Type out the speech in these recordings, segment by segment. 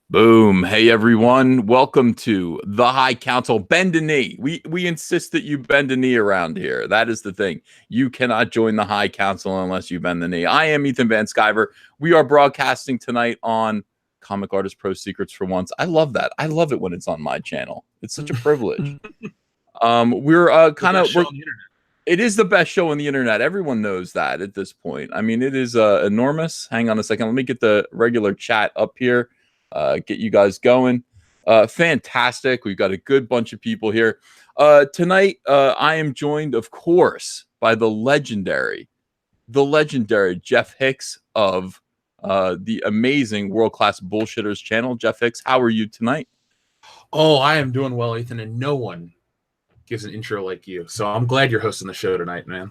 Boom. Hey everyone. Welcome to the High Council. Bend a knee. We insist that you bend a knee around here. That is the thing. You cannot join the High Council unless you bend the knee. I am Ethan Van Sciver. We are broadcasting tonight on Comic Artist Pro Secrets for once. I love that. I love it when it's on my channel. It's such a privilege. We're kind of it is the best show on the internet. Everyone knows that at this point. I mean, it is enormous. Hang on a second. Let me get the regular chat up here. Get you guys going. Fantastic. We've got a good bunch of people here. Tonight, I am joined, of course, by the legendary Jeff Hicks of the amazing World Class Bullshitters channel. Jeff Hicks, how are you tonight? Oh, I am doing well, Ethan, and no one gives an intro like you. So I'm glad you're hosting the show tonight, man.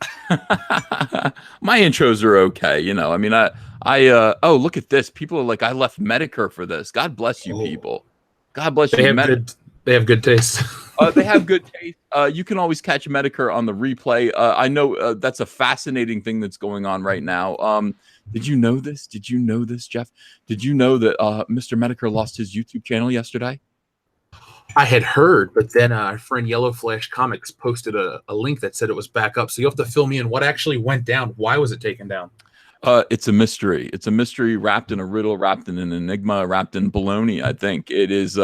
My intros are okay. You know, I mean, oh, look at this. People are like, I left Medicare for this. God bless you, people. God bless you. They have good taste. They have good taste. You can always catch Medicare on the replay. I know that's a fascinating thing that's going on right now. Did you know this? Did you know this, Jeff? Did you know that Mr. Medicare lost his YouTube channel yesterday? I had heard, but then our friend Yellow Flash Comics posted a link that said it was back up. So you have to fill me in. What actually went down? Why was it taken down? It's a mystery. It's a mystery wrapped in a riddle, wrapped in an enigma, wrapped in baloney. I think it is.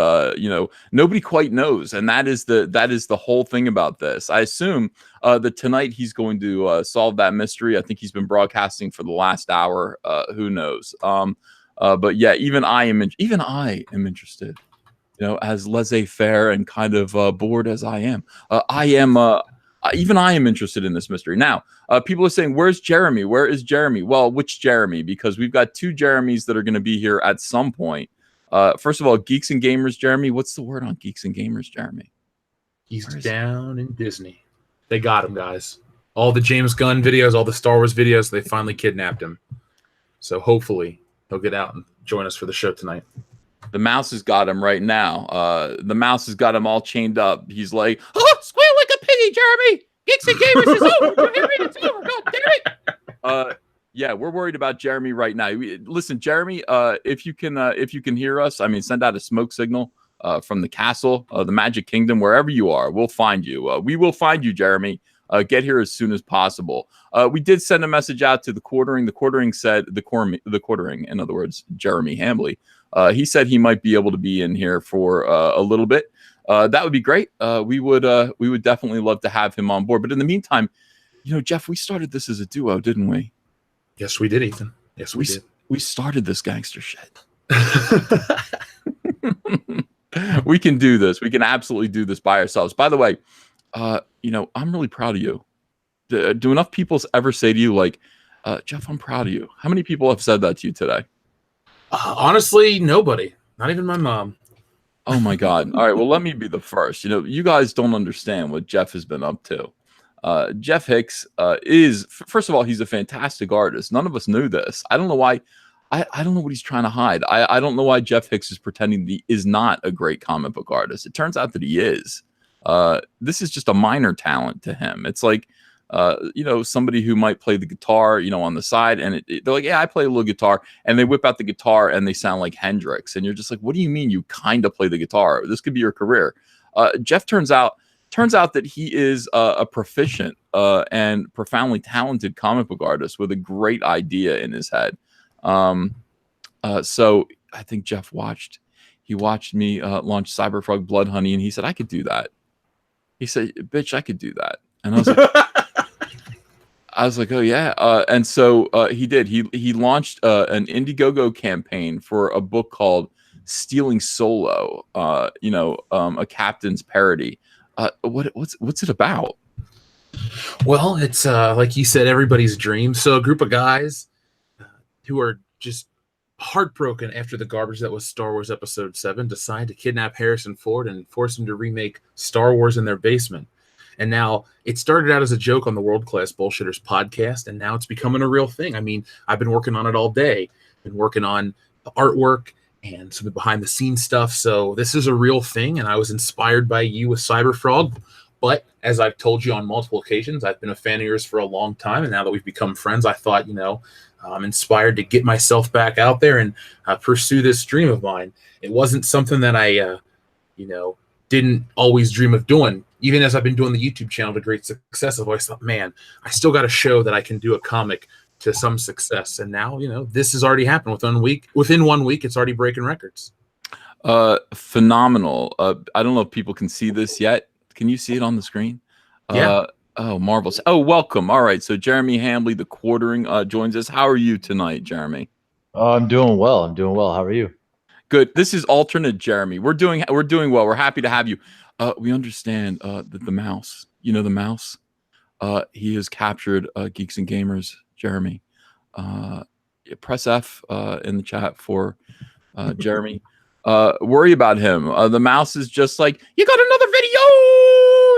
Nobody quite knows, and that is the whole thing about this. I assume that tonight he's going to solve that mystery. I think he's been broadcasting for the last hour. Who knows? But yeah, even I am interested. You know, as laissez-faire and kind of bored as I am, even I am interested in this mystery. Now, people are saying, where's Jeremy? Where is Jeremy? Well, which Jeremy? Because we've got two Jeremys that are going to be here at some point. First of all, Geeks and Gamers Jeremy. What's the word on Geeks and Gamers Jeremy? He's down in Disney. They got him, guys. All the James Gunn videos, all the Star Wars videos, they finally kidnapped him. So hopefully he'll get out and join us for the show tonight. The mouse has got him right now. The mouse has got him all chained up. He's like, oh, squeal like a piggy, Jeremy. Geeks and Gamers is over. It's over. God damn it. Yeah, we're worried about Jeremy right now. Listen, Jeremy, if you can hear us, I mean, send out a smoke signal from the castle, the Magic Kingdom, wherever you are. We'll find you. We will find you, Jeremy. Get here as soon as possible. We did send a message out to the Quartering. The Quartering said the Quartering, in other words, Jeremy Hambley. He said he might be able to be in here for a little bit. That would be great. We would definitely love to have him on board. But in the meantime, you know, Jeff, we started this as a duo, didn't we? Yes, we did, Ethan. Yes, we did. We started this gangster shit. We can do this. We can absolutely do this by ourselves. By the way, you know, I'm really proud of you. Do enough people ever say to you, like, Jeff, I'm proud of you? How many people have said that to you today? Honestly, nobody. Not even my mom. Oh my God. All right. Well, let me be the first. You know, you guys don't understand what Jeff has been up to. Jeff Hicks is, first of all, he's a fantastic artist. None of us knew this. I don't know why. I don't know what he's trying to hide. I don't know why Jeff Hicks is pretending he is not a great comic book artist. It turns out that he is. This is just a minor talent to him. It's like, you know, somebody who might play the guitar, you know, on the side, and they're like, yeah, I play a little guitar, and they whip out the guitar and they sound like Hendrix, and you're just like, what do you mean you kind of play the guitar? This could be your career. Jeff turns out that he is a proficient and profoundly talented comic book artist with a great idea in his head. So I think Jeff watched me launch Cyberfrog Blood Honey, and he said I could do that. He said, bitch, I could do that. And I was like, oh yeah. And so he did. He launched an Indiegogo campaign for a book called Stealing Solo, a captain's parody. What's it about? Well, it's like you said, everybody's dream. So a group of guys who are just heartbroken after the garbage that was Star Wars Episode 7 decide to kidnap Harrison Ford and force him to remake Star Wars in their basement. And now it started out as a joke on the World Class Bullshitters podcast, and now it's becoming a real thing. I mean, I've been working on it all day, been working on the artwork and some of the behind the scenes stuff. So this is a real thing, and I was inspired by you with Cyberfrog. But as I've told you on multiple occasions, I've been a fan of yours for a long time, and now that we've become friends, I thought, I'm inspired to get myself back out there and pursue this dream of mine. It wasn't something that I, didn't always dream of doing. Even as I've been doing the YouTube channel to great success, I've always thought, man, I still got to show that I can do a comic to some success. And now, this has already happened within 1 week. It's already breaking records. Phenomenal. I don't know if people can see this yet. Can you see it on the screen? Yeah. Oh, marvelous. Oh, welcome. All right. So Jeremy Hambley, the quartering, joins us. How are you tonight, Jeremy? I'm doing well. How are you? Good. This is alternate Jeremy. We're doing well. We're happy to have you. We understand that the mouse, the mouse, he has captured Geeks and Gamers, Jeremy. Press F in the chat for Jeremy. Worry about him. The mouse is just like, you got another video,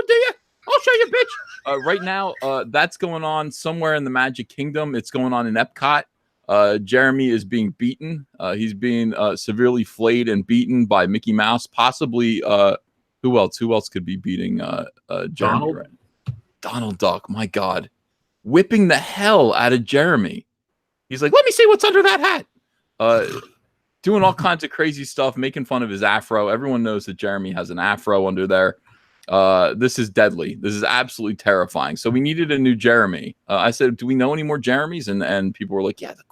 do you? I'll show you, bitch. Right now, that's going on somewhere in the Magic Kingdom. It's going on in Epcot. Jeremy is being beaten. He's being severely flayed and beaten by Mickey Mouse. Possibly, who else? Who else could be beating Jeremy? Donald? Right? Donald Duck. My God, whipping the hell out of Jeremy. He's like, let me see what's under that hat. Doing all kinds of crazy stuff, making fun of his afro. Everyone knows that Jeremy has an afro under there. This is deadly. This is absolutely terrifying. So we needed a new Jeremy. I said, do we know any more Jeremys? And people were like, yeah, the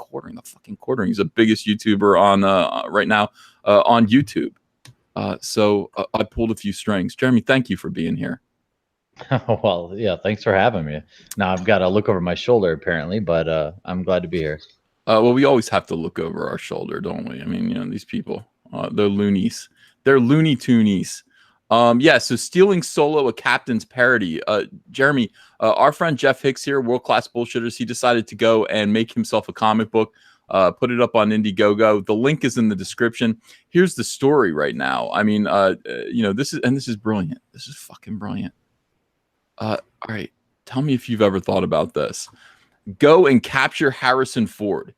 fucking quartering. He's the biggest YouTuber on right now on YouTube. So I pulled a few strings. Jeremy, thank you for being here. Well, yeah, thanks for having me. Now I've got to look over my shoulder apparently, but I'm glad to be here. Well, we always have to look over our shoulder, don't we? I mean, these people, they're loonies. They're Looney Toonies. Yeah, so stealing solo, a captain's parody. Jeremy, our friend Jeff Hicks here, World Class Bullshitters, he decided to go and make himself a comic book, put it up on Indiegogo. The link is in the description. Here's the story right now. I mean, this is brilliant. This is fucking brilliant. All right, tell me if you've ever thought about this. Go and capture Harrison Ford.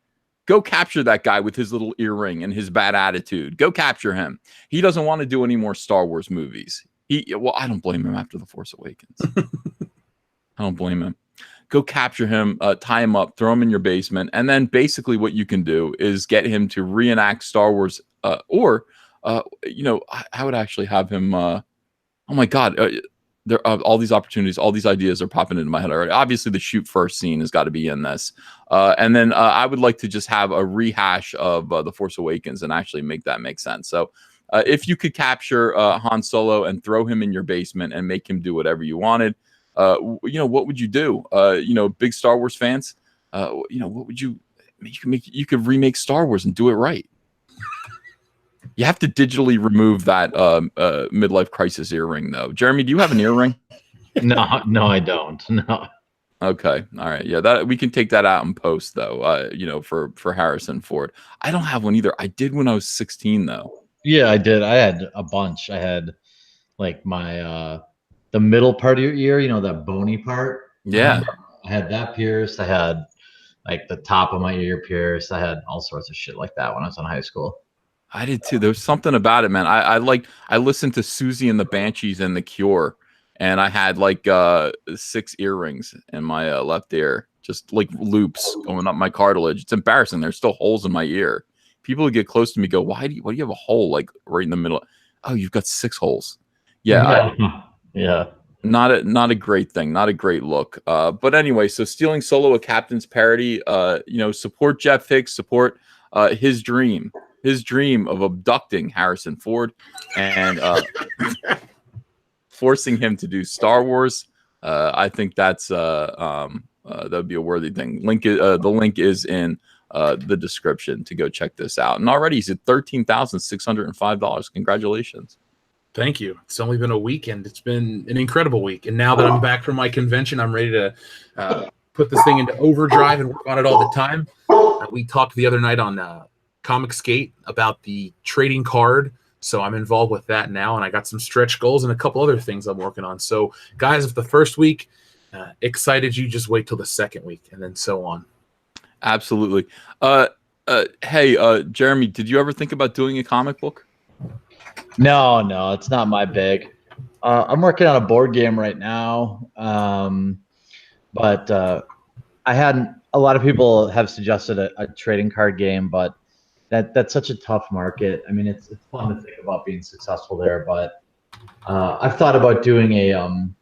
Go capture that guy with his little earring and his bad attitude. Go capture him. He doesn't want to do any more Star Wars movies. I don't blame him after The Force Awakens. I don't blame him. Go capture him, tie him up, throw him in your basement, and then basically what you can do is get him to reenact Star Wars, or I would actually have him. Oh my God. There are all these opportunities, all these ideas are popping into my head already. Obviously, the shoot first scene has got to be in this. And then I would like to just have a rehash of The Force Awakens and actually make that make sense. So if you could capture Han Solo and throw him in your basement and make him do whatever you wanted, what would you do? Big Star Wars fans, what would you make? You could remake Star Wars and do it right. You have to digitally remove that midlife crisis earring, though. Jeremy, do you have an earring? No, I don't. No. Okay, all right, yeah, that we can take that out and post, though. For Harrison Ford, I don't have one either. I did when I was 16, though. Yeah, I did. I had a bunch. I had like my the middle part of your ear, that bony part. Yeah, I had that pierced. I had like the top of my ear pierced. I had all sorts of shit like that when I was in high school. I did too. There was something about it, man. I listened to Susie and the Banshees and The Cure, and I had like 6 earrings in my left ear, just like loops going up my cartilage. It's embarrassing. There's still holes in my ear. People who get close to me go, why do you have a hole like right in the middle? Oh, you've got 6 holes. Yeah. Yeah. Not a great thing, not a great look. But anyway, so stealing solo, a captain's parody, support Jeff Hicks, support his dream of abducting Harrison Ford and forcing him to do Star Wars. I think that's that would be a worthy thing. The link is in the description to go check this out. And already he's at $13,605. Congratulations. Thank you. It's only been a week, and it's been an incredible week. And now that I'm back from my convention, I'm ready to put this thing into overdrive and work on it all the time. We talked the other night on Comicsgate about the trading card, so I'm involved with that now, and I got some stretch goals and a couple other things I'm working on. So, guys, if the first week excited you, just wait till the second week, and then so on. Absolutely. Hey, Jeremy, did you ever think about doing a comic book? No, it's not my bag. I'm working on a board game right now, but I had a lot of people have suggested a trading card game, but that's such a tough market. I mean, it's fun to think about being successful there, but I've thought about doing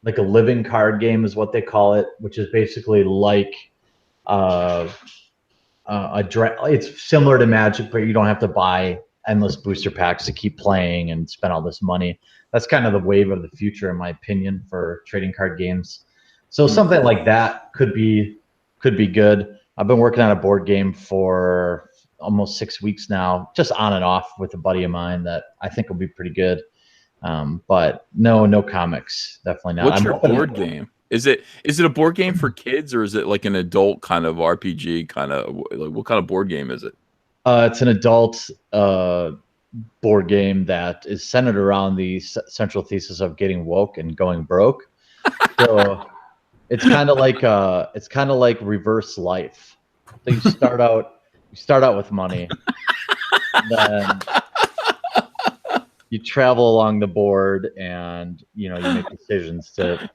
like a living card game is what they call it, which is basically like uh, it's similar to Magic, but you don't have to buy endless booster packs to keep playing and spend all this money. That's kind of the wave of the future, in my opinion, for trading card games. So something like that could be good. I've been working on a board game for almost 6 weeks now, just on and off with a buddy of mine that I think will be pretty good. But no comics, definitely not. What's your board game? Is it a board game for kids, or is it like an adult kind of RPG kind of, like, what kind of board game is it? It's an adult board game that is centered around the central thesis of getting woke and going broke. So it's kind of like reverse life. So you start out with money, then you travel along the board, and you make decisions to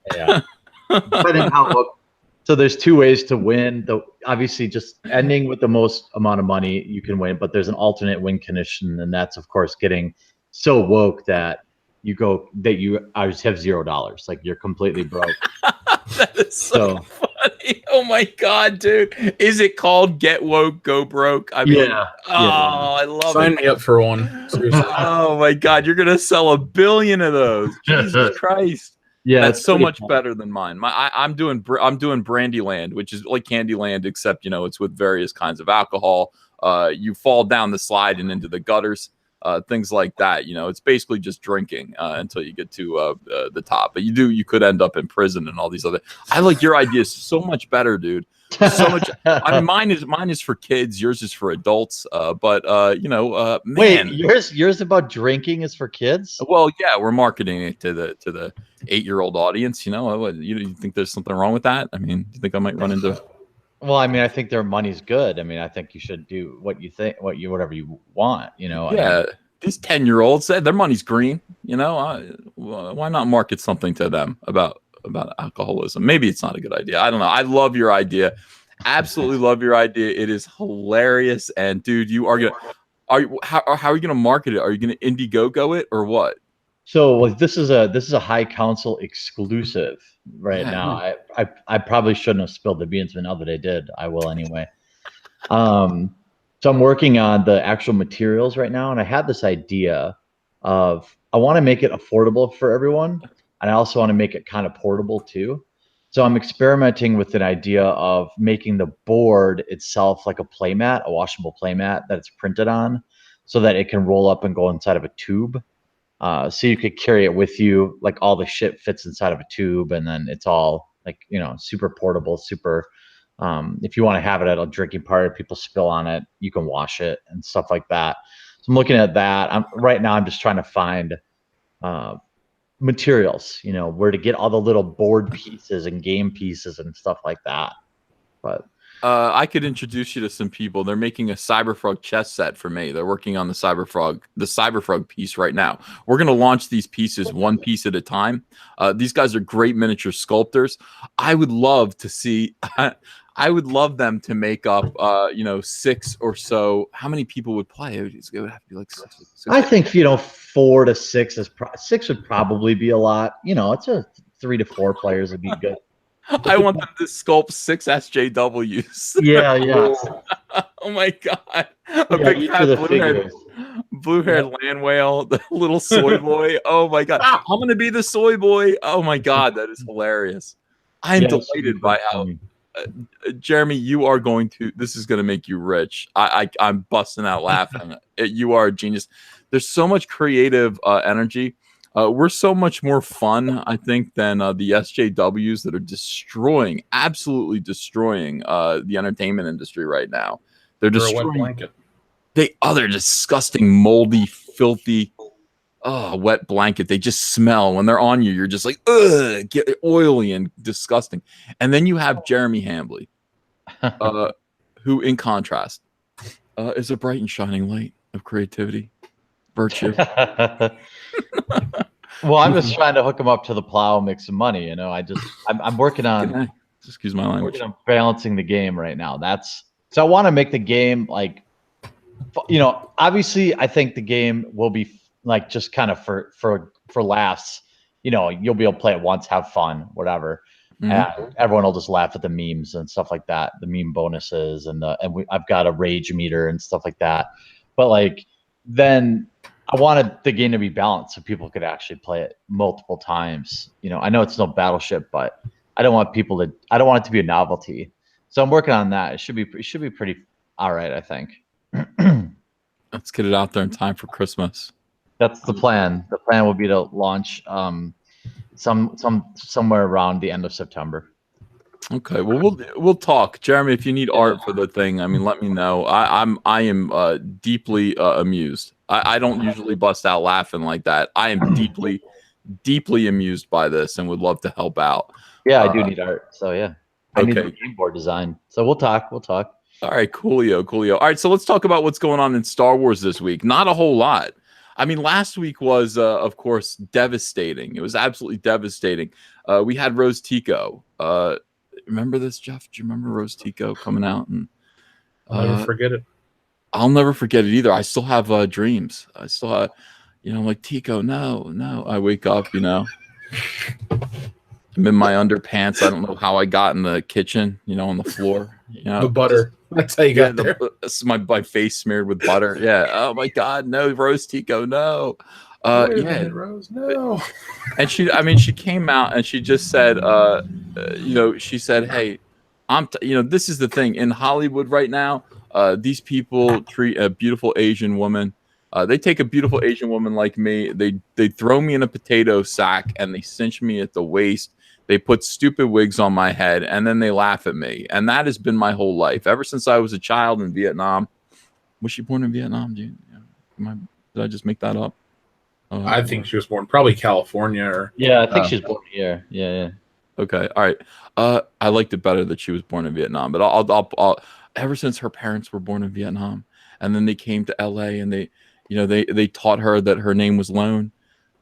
depending how. So there's 2 ways to win. Obviously, just ending with the most amount of money you can win, but there's an alternate win condition, and that's of course getting so woke that you just have $0, like you're completely broke. That is so funny. Oh my god, dude! Is it called Get Woke, Go Broke? I mean, I love it. Sign me up for one. Seriously. Oh my god, you're gonna sell 1 billion of those! Jesus Christ! Yeah, that's so much better than mine. I'm doing Brandyland, which is like Candyland, except it's with various kinds of alcohol. You fall down the slide and into the gutters, things like that. It's basically just drinking until you get to the top. But you could end up in prison and all these other. I like your idea so much better, dude. So much. I mean, mine is for kids. Yours is for adults. But man. Wait, yours about drinking is for kids? Well, yeah, we're marketing it to the 8-year-old audience. You think there's something wrong with that? I mean, do you think I might run into? Well, I mean, I think their money's good. I mean, I think you should do what you think, whatever you want. Yeah, these 10-year-olds said their money's green. Why not market something to them about alcoholism? Maybe it's not a good idea. I don't know. I love your idea. Absolutely love your idea. It is hilarious. And dude, how are you gonna market it? Are you gonna Indiegogo it or what? So this is a High Council exclusive now. I probably shouldn't have spilled the beans, but now that I did, I will anyway. So I'm working on the actual materials right now, and I had this idea of I want to make it affordable for everyone, and I also want to make it kind of portable too. So I'm experimenting with an idea of making the board itself like a playmat, a washable playmat that it's printed on, so that it can roll up and go inside of a tube. So you could carry it with you, like all the shit fits inside of a tube, and then it's all like super portable, super. If you want to have it at a drinking party, people spill on it, you can wash it and stuff like that. So I'm looking at that. Right now I'm just trying to find materials, where to get all the little board pieces and game pieces and stuff like that. But I could introduce you to some people. They're making a Cyberfrog chess set for me. They're working on the Cyberfrog piece right now. We're going to launch these pieces one piece at a time. These guys are great miniature sculptors. I would love to see. I would love them to make up, 6 or so. How many people would play? It would have to be like 6. I think 4 to 6 is 6 would probably be a lot. It's a 3 to 4 players would be good. I want them to sculpt 6 SJWs. Yeah. Oh my god! A big fat blue-haired land whale, the little soy boy. Oh my god! I'm gonna be the soy boy. Oh my god, that is hilarious. I'm delighted by how. Jeremy, you are going to. This is going to make you rich. I'm busting out laughing. You are a genius. There's so much creative energy. We're so much more fun, I think, than the SJWs that are absolutely destroying the entertainment industry right now. They're destroying. A wet blanket. They're disgusting, moldy, filthy. Oh, wet blanket. They just smell when they're on you. You're just like, ugh, get oily and disgusting. And then you have Jeremy Hambley, who, in contrast, is a bright and shining light of creativity, virtue. Well, I'm just trying to hook him up to the plow, make some money. I'm working on Excuse my We're language. balancing the game right now. So I want to make the game like, obviously I think the game will be like just kind of for laughs. You'll be able to play it once, have fun, whatever. Everyone will just laugh at the memes and stuff like that, the meme bonuses I've got a rage meter and stuff like that. But like then I wanted the game to be balanced so people could actually play it multiple times. I know it's no Battleship, but I don't want it to be a novelty. So I'm working on that. It should be pretty all right, I think. Let's get it out there in time for Christmas. That's the plan. The plan will be to launch somewhere around the end of September. Okay, well we'll talk, Jeremy. If you need art for the thing, I mean, let me know. I am deeply amused. I don't usually bust out laughing like that. I am deeply amused by this and would love to help out. Yeah, I do need art. So yeah, I need Okay. the game board design. So we'll talk. All right, coolio. All right, so let's talk about what's going on in Star Wars this week. Not a whole lot. I mean, last week was, of course, devastating. It was absolutely devastating. We had Rose Tico. Remember this, Jeff? Do you remember Rose Tico coming out? And I'll never forget it. I'll never forget it either. I still have dreams. I still have, like, Tico, no. I wake up, I'm in my underpants. I don't know how I got in the kitchen, on the floor. The butter. That's how you got there. My face smeared with butter. Yeah. Oh my God. No, Rose Tico. No. Rose. No. And she came out and she just said, she said, hey, this is the thing in Hollywood right now. These people treat a beautiful Asian woman. They take a beautiful Asian woman like me. They throw me in a potato sack and they cinch me at the waist. They put stupid wigs on my head and then they laugh at me. And that has been my whole life ever since I was a child in Vietnam. Was she born in Vietnam? Did I just make that up? I think she was born probably California or. Yeah, I think she's born here. Yeah. Okay. All right. I liked it better that she was born in Vietnam, but I'll ever since her parents were born in Vietnam and then they came to LA and they taught her that her name was Lone.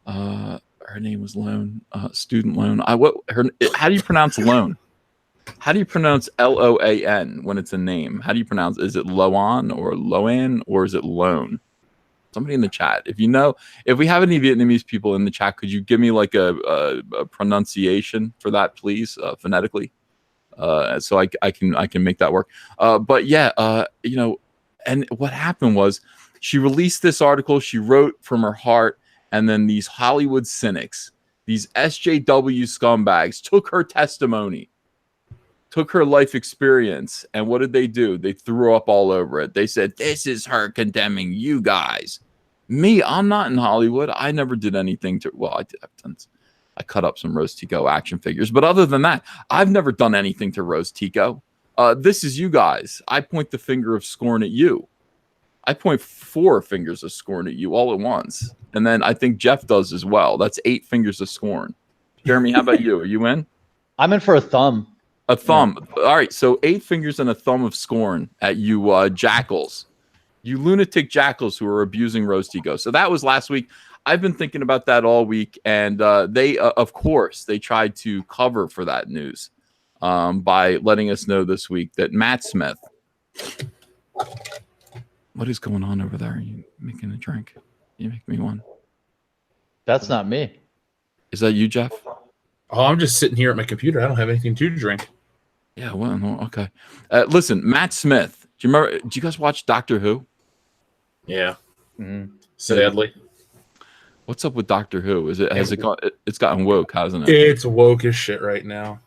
Her name was Lone, student loan. How do you pronounce Lone? How do you pronounce Loan when it's a name? How do you pronounce? Is it Loan or Loan or is it Lone? Somebody in the chat, if we have any Vietnamese people in the chat, could you give me like a pronunciation for that, please, phonetically, so I can make that work. But yeah, and what happened was she released this article. She wrote from her heart. And then these Hollywood cynics, these SJW scumbags, took her testimony, took her life experience, and what did they do? They threw up all over it. They said, this is her condemning you guys. Me, I'm not in Hollywood. I never did anything to, well, I cut up some Rose Tico action figures. But other than that, I've never done anything to Rose Tico. This is you guys. I point the finger of scorn at you. I point 4 fingers of scorn at you all at once. And then I think Jeff does as well. That's 8 fingers of scorn. Jeremy, how about you? Are you in? I'm in for a thumb. A thumb. Yeah. All right. So 8 fingers and a thumb of scorn at you jackals. You lunatic jackals who are abusing Rose Tico. So that was last week. I've been thinking about that all week. And they, of course, they tried to cover for that news by letting us know this week that Matt Smith. What is going on over there? Are you making a drink? You make me one. That's not me. Is that you, Jeff? Oh, I'm just sitting here at my computer. I don't have anything to drink. Yeah, well, okay. Listen, Matt Smith. Do you remember? Do you guys watch Doctor Who? Yeah. Mm-hmm. Sadly. What's up with Doctor Who? It's gotten woke, hasn't it? It's woke as shit right now.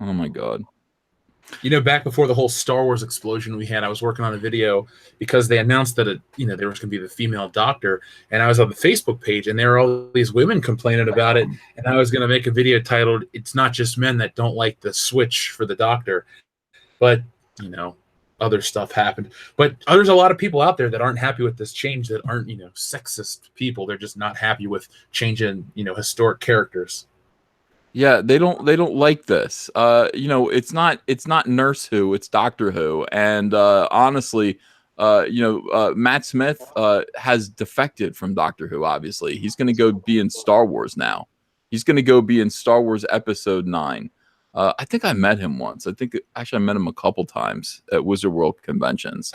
Oh my God. Back before the whole Star Wars explosion we had, I was working on a video because they announced that there was going to be the female doctor, and I was on the Facebook page, and there were all these women complaining about it, and I was going to make a video titled "It's Not Just Men That Don't Like the Switch for the Doctor," but other stuff happened. But there's a lot of people out there that aren't happy with this change, that aren't sexist people. They're just not happy with changing historic characters. Yeah, they don't like this. It's not Nurse Who, it's Doctor Who. And honestly, Matt Smith has defected from Doctor Who, obviously. He's going to go be in Star Wars now. He's going to go be in Star Wars Episode 9. I think I met him once. I think actually I met him a couple times at Wizard World conventions.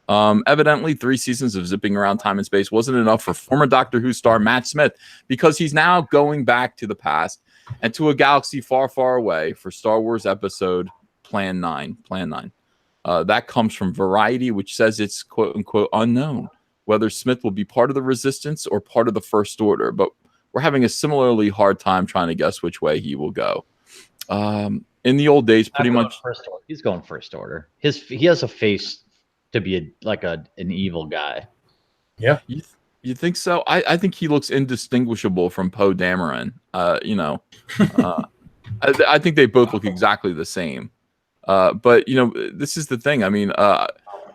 Evidently, 3 seasons of zipping around time and space wasn't enough for former Doctor Who star Matt Smith, because he's now going back to the past and to a galaxy far, far away for Star Wars episode Plan 9. That comes from Variety, which says it's quote unquote unknown whether Smith will be part of the Resistance or part of the First Order, but we're having a similarly hard time trying to guess which way he will go. In the old days, pretty much he's going First Order. He has a face to be an evil guy. Yeah, you think so? I think he looks indistinguishable from Poe Dameron. I think they both look exactly the same. But this is the thing. I mean,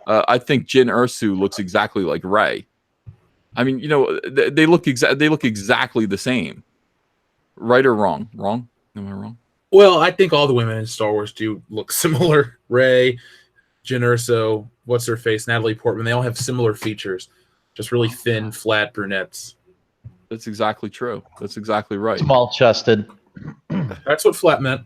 I think Jyn Erso looks exactly like Rey. I mean, they look exactly the same. Right or wrong? Wrong? Am I wrong? Well, I think all the women in Star Wars do look similar. Rey, Jyn Erso, what's her face, Natalie Portman, they all have similar features. Just really thin, flat brunettes. That's exactly true. That's exactly right. Small-chested. That's what flat meant.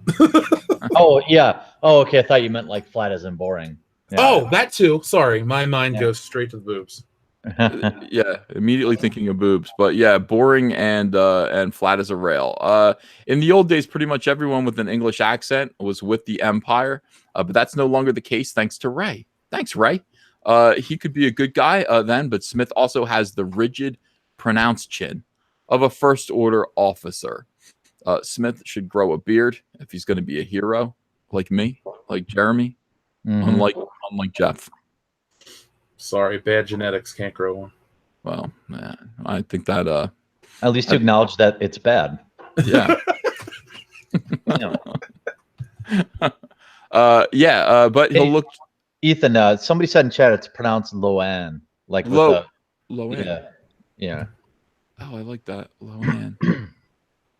Oh, yeah. Oh, okay. I thought you meant like flat as in boring. Yeah. Oh, that too. Sorry. My mind goes straight to the boobs. Yeah, immediately thinking of boobs. But yeah, boring and flat as a rail. In the old days, pretty much everyone with an English accent was with the Empire. But that's no longer the case thanks to Rey. Thanks, Rey. He could be a good guy then, but Smith also has the rigid, pronounced chin of a First Order officer. Smith should grow a beard if he's going to be a hero, like me, like Jeremy, unlike Jeff. Sorry, bad genetics, can't grow one. Well, man, I think that at least to acknowledge that it's bad. Yeah. But he'll look. Ethan, somebody said in chat it's pronounced Loan, like Loan. Yeah. Oh, I like that, Loan.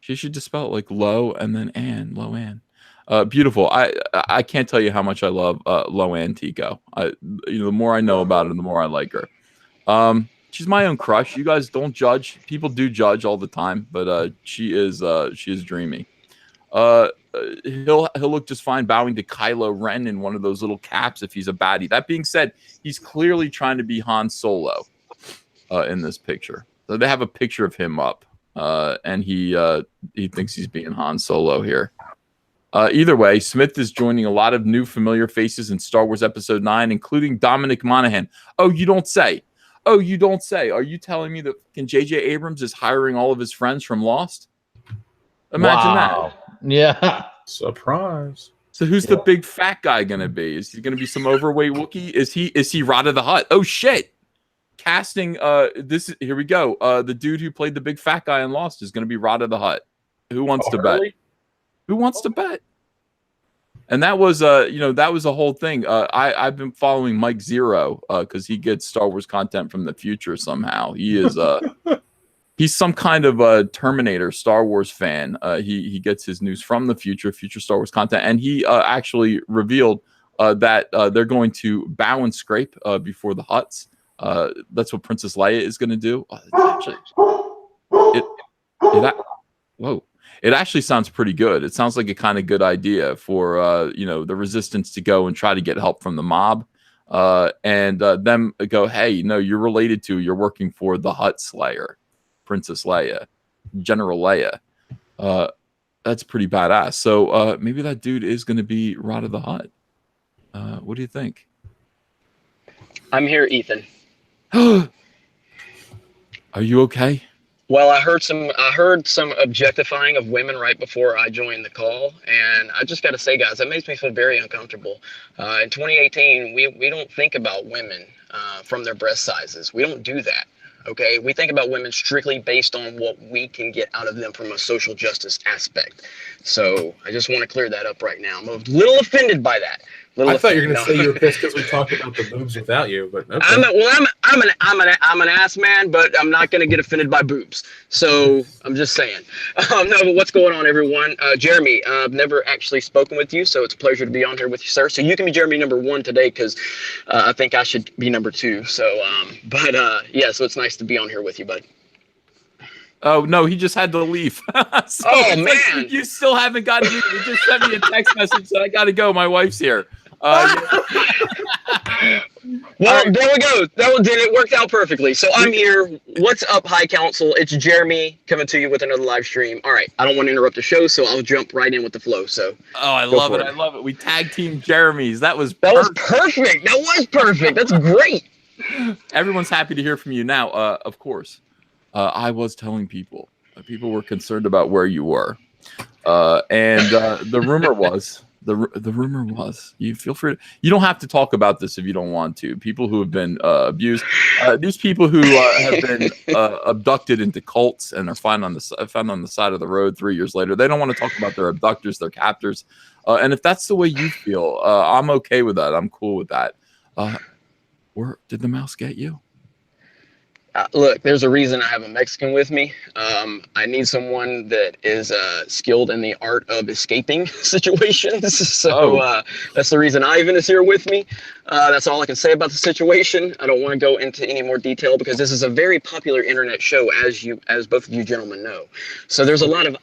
She should just spell it like low and then Ann, Loan. Beautiful. I can't tell you how much I love Loan Tico. The more I know about her, the more I like her. She's my own crush. You guys don't judge. People do judge all the time, but she is dreamy. He'll look just fine bowing to Kylo Ren in one of those little caps if he's a baddie. That being said, he's clearly trying to be Han Solo in this picture. So they have a picture of him up, and he thinks he's being Han Solo here. Either way, Smith is joining a lot of new familiar faces in Star Wars Episode 9, including Dominic Monaghan. Oh, you don't say. Are you telling me that J.J. Abrams is hiring all of his friends from Lost? Imagine that. Yeah. Surprise. So who's the big fat guy going to be? Is he going to be some overweight Wookiee? Is he Rada the Hutt? Oh, shit. Casting, here we go. The dude who played the big fat guy in Lost is going to be Rada the Hutt. Who wants to bet? Who wants to bet? And that was that was a whole thing. I've been following Mike Zero because he gets Star Wars content from the future somehow. He is he's some kind of a Terminator Star Wars fan. He gets his news from the future Star Wars content, and he actually revealed that they're going to bow and scrape before the Hutts. That's what Princess Leia is going to do. It actually sounds pretty good. It sounds like a kind of good idea for the Resistance to go and try to get help from the mob, and them go, hey, no, you're working for the Hutt Slayer, Princess Leia, General Leia. That's pretty badass. So maybe that dude is going to be Rada the Hutt. What do you think? I'm here, Ethan. Are you okay? Well, I heard some objectifying of women right before I joined the call, and I just got to say, guys, that makes me feel very uncomfortable. In 2018, we don't think about women from their breast sizes. We don't do that. Okay, we think about women strictly based on what we can get out of them from a social justice aspect. So I just want to clear that up right now. I'm a little offended by that. I thought you were going to say you were pissed because we talked about the boobs without you, but okay. I'm an ass man, but I'm not going to get offended by boobs. So I'm just saying. No, but what's going on, everyone? Jeremy, I've never actually spoken with you, so it's a pleasure to be on here with you, sir. So you can be Jeremy #1 today because I think I should be #2. So, so it's nice to be on here with you, bud. Oh no, he just had to leave. So Oh, it's man. you still haven't gotten. He just sent me a text message that I got to go. My wife's here. Well, there we go. It worked out perfectly. So I'm here. What's up, High Council? It's Jeremy coming to you with another live stream. All right, I don't want to interrupt the show, so I'll jump right in with the flow. So I love it. I love it. We tag team Jeremy's. That was perfect. That was perfect. That's great. Everyone's happy to hear from you now. Of course, I was telling people. People were concerned about where you were, and the rumor was. The rumor was you feel free to, you don't have to talk about this if you don't want to. People who have been abused, these people who have been abducted into cults and are found on the side of the road 3 years later, they don't want to talk about their abductors, their captors, and if that's the way you feel, I'm okay with that. I'm cool with that. Where did the mouse get you? Look, there's a reason I have a Mexican with me. I need someone that is skilled in the art of escaping situations. So that's the reason Ivan is here with me. That's all I can say about the situation. I don't want to go into any more detail because this is a very popular internet show, as both of you gentlemen know. So there's a lot of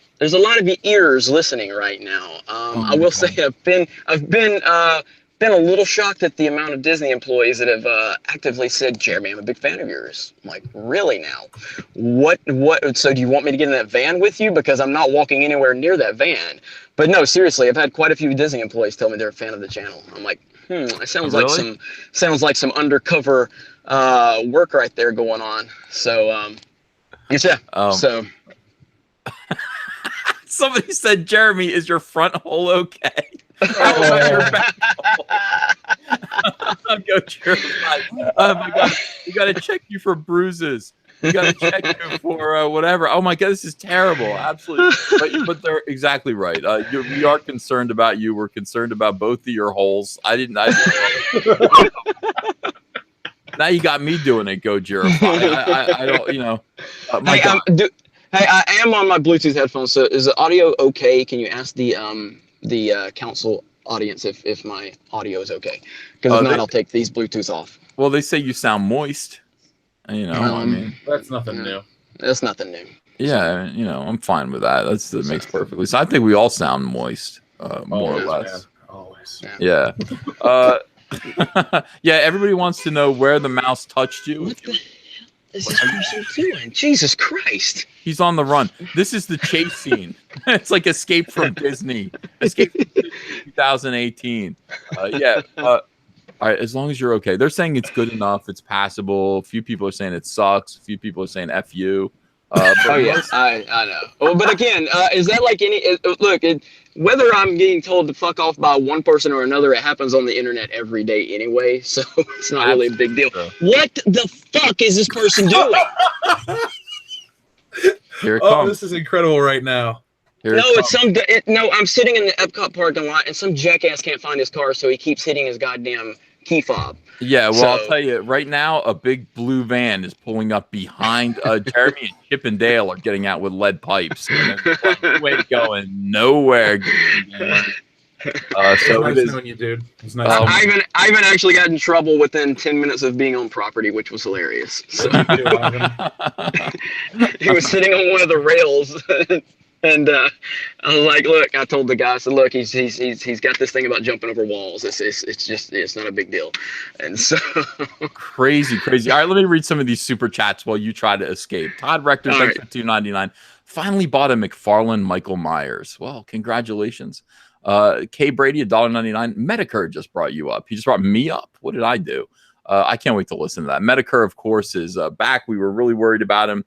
ears listening right now. I will say I've been a little shocked at the amount of Disney employees that have actively said, Jeremy, I'm a big fan of yours. I'm like, really now? What? So do you want me to get in that van with you? Because I'm not walking anywhere near that van. But no, seriously, I've had quite a few Disney employees tell me they're a fan of the channel. I'm like, it sounds like some undercover work right there going on. So, yeah. So. Somebody said, Jeremy, is your front hole okay? Your back hole? Go oh my God, we got to check you for bruises. We got to check you for whatever. Oh my God, this is terrible. Absolutely. But they're exactly right. We are concerned about you. We're concerned about both of your holes. I didn't now you got me doing it, Go Jeremy. I don't, my God. Hey, I am on my Bluetooth headphones, so is the audio okay? Can you ask the council audience if my audio is okay? Because if not, I'll take these Bluetooths off. Well, they say you sound moist. I mean, that's nothing new. That's nothing new. Yeah, I'm fine with that. That makes perfectly. So I think we all sound moist, more or less. Man. Always. Yeah. Yeah. Everybody wants to know where the mouse touched you. What the hell is this person doing? Jesus Christ. He's on the run. This is the chase scene. It's like Escape from Disney. Escape from 2018. Yeah. All right. As long as you're okay. They're saying it's good enough. It's passable. A few people are saying it sucks. A few people are saying F you. Yes, I know. Well, but again, is that like whether I'm getting told to fuck off by one person or another, it happens on the internet every day anyway, so it's not really a big deal. What the fuck is this person doing? Here it comes. This is incredible right now. I'm sitting in the Epcot parking lot, and some jackass can't find his car, so he keeps hitting his goddamn key fob. Yeah, well, I'll tell you, right now, a big blue van is pulling up behind Jeremy and Chip and Dale are getting out with lead pipes. And they're going nowhere. So nice knowing you, dude. It's nice. Ivan actually got in trouble within 10 minutes of being on property, which was hilarious. So, he was sitting on one of the rails. And I was like, look, I told the guy, I said, look, he's got this thing about jumping over walls. It's not a big deal. And so crazy. All right, let me read some of these super chats while you try to escape. Todd Rector, thanks for $2.99. Finally bought a McFarlane Michael Myers. Well, congratulations. K Brady, $1.99. Medicare just brought you up. He just brought me up. What did I do? I can't wait to listen to that. Medicare, of course, is back. We were really worried about him.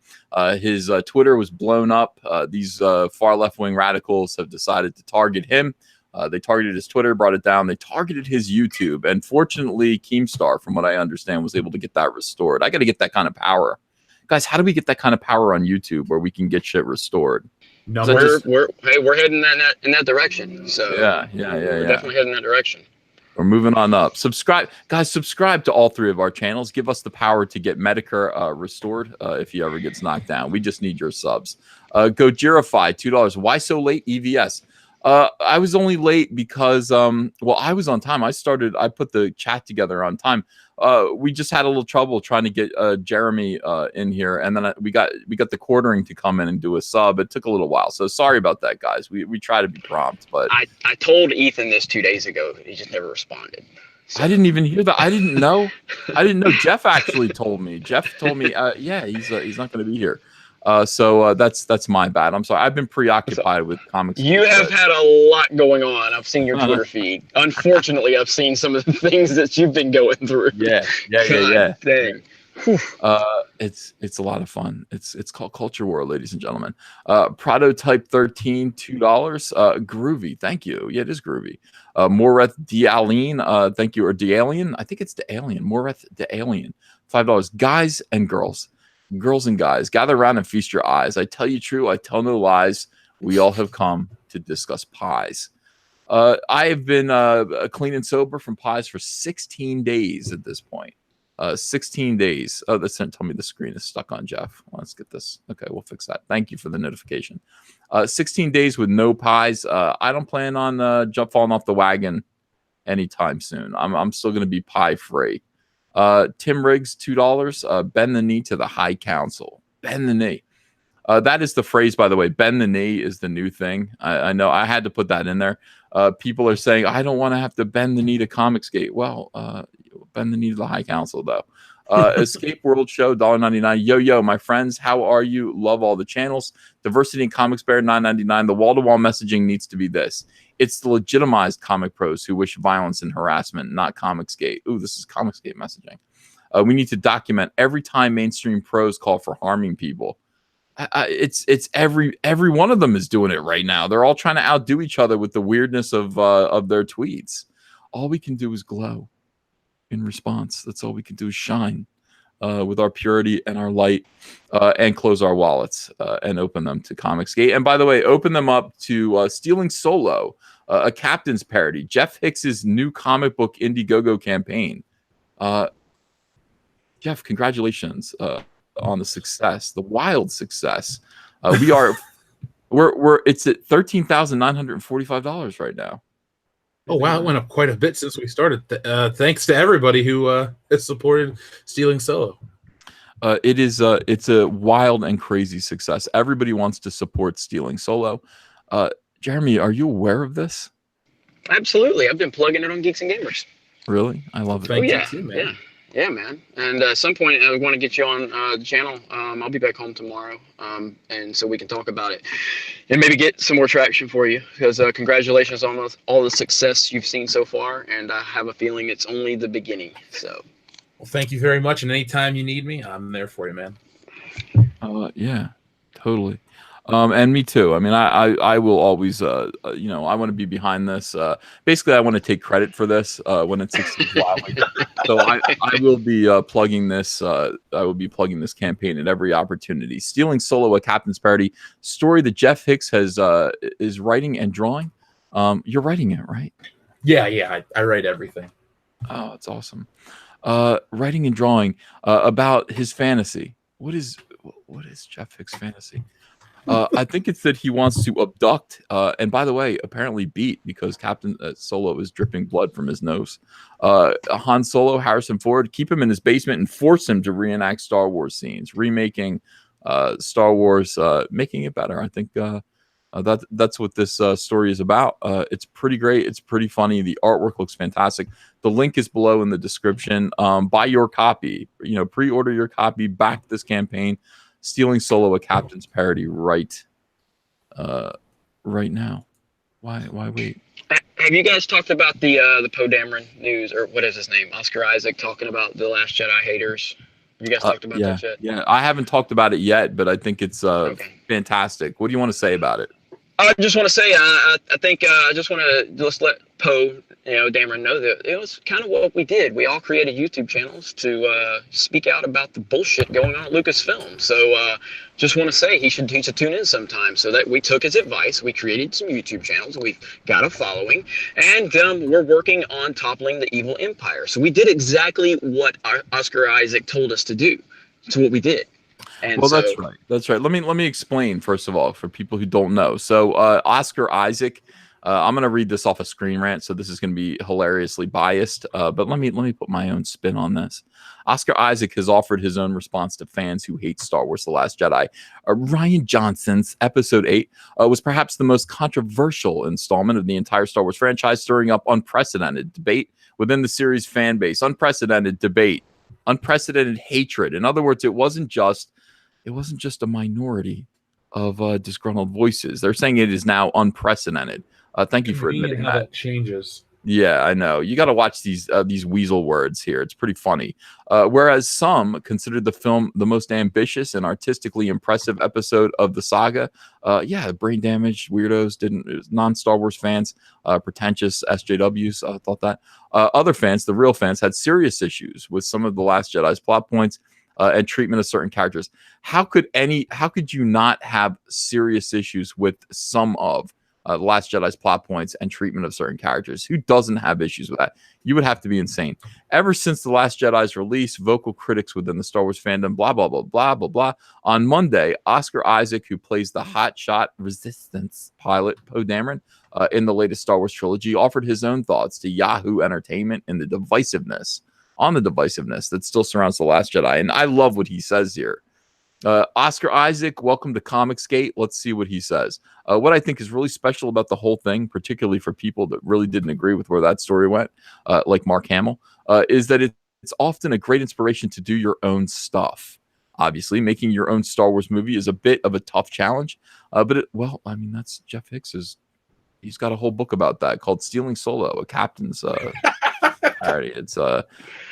His Twitter was blown up. These far left-wing radicals have decided to target him. They targeted his Twitter, brought it down. They targeted his YouTube. And fortunately, Keemstar, from what I understand, was able to get that restored. I got to get that kind of power. Guys, how do we get that kind of power on YouTube where we can get shit restored? No, we're heading in that direction. So yeah. We're definitely heading in that direction. We're moving on up. Subscribe to all three of our channels. Give us the power to get Medicare restored if he ever gets knocked down. We just need your subs. Gojirify, $2. Why so late, EVS? I was only late because well, I was on time. I put the chat together on time. We just had a little trouble trying to get Jeremy in here, and then we got the quartering to come in and do a sub. It took a little while, so sorry about that, guys. We try to be prompt, but I told Ethan this 2 days ago. He just never responded. I didn't even hear that. I didn't know. Jeff actually told me. Jeff told me, yeah, he's not going to be here. So that's my bad. I'm sorry. I've been preoccupied with comics. You have had a lot going on. I've seen your Twitter feed. Unfortunately, I've seen some of the things that you've been going through. Yeah. Dang. It's a lot of fun. It's called Culture War, ladies and gentlemen. Prototype 13, $2. Groovy, thank you. Yeah, it is groovy. Moreth D'Alien, thank you, or D'Alien. I think it's D'Alien. Moreth D'Alien, $5. Guys and girls and guys, gather around and feast your eyes. I tell you true, I tell no lies. We all have come to discuss pies. I have been clean and sober from pies for 16 days at this point. 16 days. Oh, that's telling me the screen is stuck on Jeff. Let's get this. Okay, we'll fix that. Thank you for the notification. 16 days with no pies. I don't plan on falling off the wagon anytime soon. I'm still going to be pie free. Tim Riggs, $2. Bend the knee to the High Council. Bend the knee. That is the phrase, by the way. Bend the knee is the new thing. I know I had to put that in there. People are saying, I don't want to have to bend the knee to Comicsgate. Well, bend the knee to the High Council, though. Escape World Show, $1.99. Yo, my friends, how are you? Love all the channels. Diversity in Comics Bear, $9.99. The wall-to-wall messaging needs to be this. It's the legitimized comic pros who wish violence and harassment, not Comicsgate. Ooh, this is Comicsgate messaging. We need to document every time mainstream pros call for harming people. It's every one of them is doing it right now. They're all trying to outdo each other with the weirdness of their tweets. All we can do is glow in response. That's all we can do is shine with our purity and our light, and close our wallets and open them to Comicsgate. And by the way, open them up to Stealing Solo, a captain's parody. Jeff Hicks's new comic book Indiegogo campaign. Jeff, congratulations on the success, the wild success. We're it's at $13,945 right now. Oh wow, it went up quite a bit since we started. Thanks to everybody who has supported Stealing Solo. It's a wild and crazy success. Everybody wants to support Stealing Solo. Jeremy, are you aware of this? Absolutely. I've been plugging it on Geeks and Gamers. Really? I love it. Thank you too, man. Yeah, man. And at some point, I want to get you on the channel. I'll be back home tomorrow, and so we can talk about it and maybe get some more traction for you. Because congratulations on all the success you've seen so far, and I have a feeling it's only the beginning. So, well, thank you very much. And anytime you need me, I'm there for you, man. Yeah, totally. And me too. I mean, I will always, I want to be behind this. Basically, I want to take credit for this when it succeeds wildly. So I will be plugging this. I will be plugging this campaign at every opportunity. Stealing Solo, a captain's parody story that Jeff Hicks is writing and drawing. You're writing it, right? Yeah. I write everything. Oh, it's awesome. Writing and drawing about his fantasy. What is Jeff Hicks' fantasy? I think it's that he wants to abduct, and by the way, apparently beat, because Captain Solo is dripping blood from his nose. Han Solo, Harrison Ford, keep him in his basement and force him to reenact Star Wars scenes, remaking Star Wars, making it better. I think that's what this story is about. It's pretty great. It's pretty funny. The artwork looks fantastic. The link is below in the description. Buy your copy. Pre-order your copy. Back this campaign. Stealing Solo, a captain's parody, right now. Why wait? Have you guys talked about the Poe Dameron news, or what is his name? Oscar Isaac talking about the Last Jedi haters. Have you guys talked about that yet? Yeah, I haven't talked about it yet, but I think it's fantastic. What do you want to say about it? I just want to say, I think I just want to just let Poe, Dameron know that it was kind of what we did. We all created YouTube channels to speak out about the bullshit going on at Lucasfilm. So just want to say he should tune in sometime. So that we took his advice. We created some YouTube channels. We've got a following. And we're working on toppling the evil empire. So we did exactly what Oscar Isaac told us to do. It's what we did. And well, that's right. Let me explain, first of all, for people who don't know. So Oscar Isaac I'm going to read this off a Screen Rant, so this is going to be hilariously biased. But let me put my own spin on this. Oscar Isaac has offered his own response to fans who hate Star Wars: The Last Jedi. Rian Johnson's Episode 8 was perhaps the most controversial installment of the entire Star Wars franchise, stirring up unprecedented debate within the series' fan base. Unprecedented debate, unprecedented hatred. In other words, it wasn't just a minority of disgruntled voices. They're saying it is now unprecedented. Thank you for admitting how that. changes. Yeah, I know. You got to watch these weasel words here. It's pretty funny. Whereas some considered the film the most ambitious and artistically impressive episode of the saga. Brain damaged weirdos, non-Star Wars fans, pretentious SJWs thought that. Other fans, the real fans, had serious issues with some of The Last Jedi's plot points and treatment of certain characters. How could you not have serious issues with some of The Last Jedi's plot points and treatment of certain characters? Who doesn't have issues with that? You would have to be insane. Ever since The Last Jedi's release, vocal critics within the Star Wars fandom, blah, blah, blah, blah, blah, blah. On Monday, Oscar Isaac, who plays the hotshot Resistance pilot Poe Dameron in the latest Star Wars trilogy, offered his own thoughts to Yahoo Entertainment on the divisiveness that still surrounds The Last Jedi. And I love what he says here. Oscar Isaac, welcome to Comicsgate. Let's see what he says. What I think is really special about the whole thing, particularly for people that really didn't agree with where that story went, like Mark Hamill, is that it's often a great inspiration to do your own stuff. Obviously, making your own Star Wars movie is a bit of a tough challenge. That's Jeff Hicks's. He's got a whole book about that called Stealing Solo, a captain's parody. It's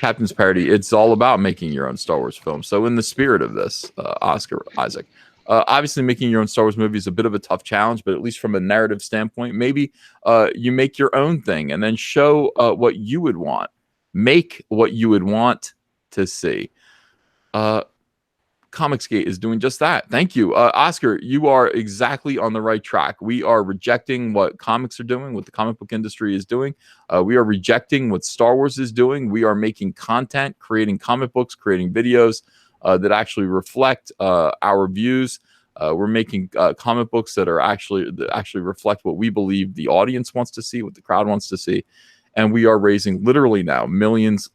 Captain's parody. It's all about making your own Star Wars film. So in the spirit of this, Oscar Isaac, obviously making your own Star Wars movie is a bit of a tough challenge, but at least from a narrative standpoint, maybe you make your own thing and then show what you would want. Make what you would want to see. Comicsgate is doing just that. Thank you. Oscar, you are exactly on the right track. We are rejecting what comics are doing, what the comic book industry is doing. We are rejecting what Star Wars is doing. We are making content, creating comic books, creating videos that actually reflect our views. We're making comic books that actually reflect what we believe the audience wants to see, what the crowd wants to see. And we are raising literally millions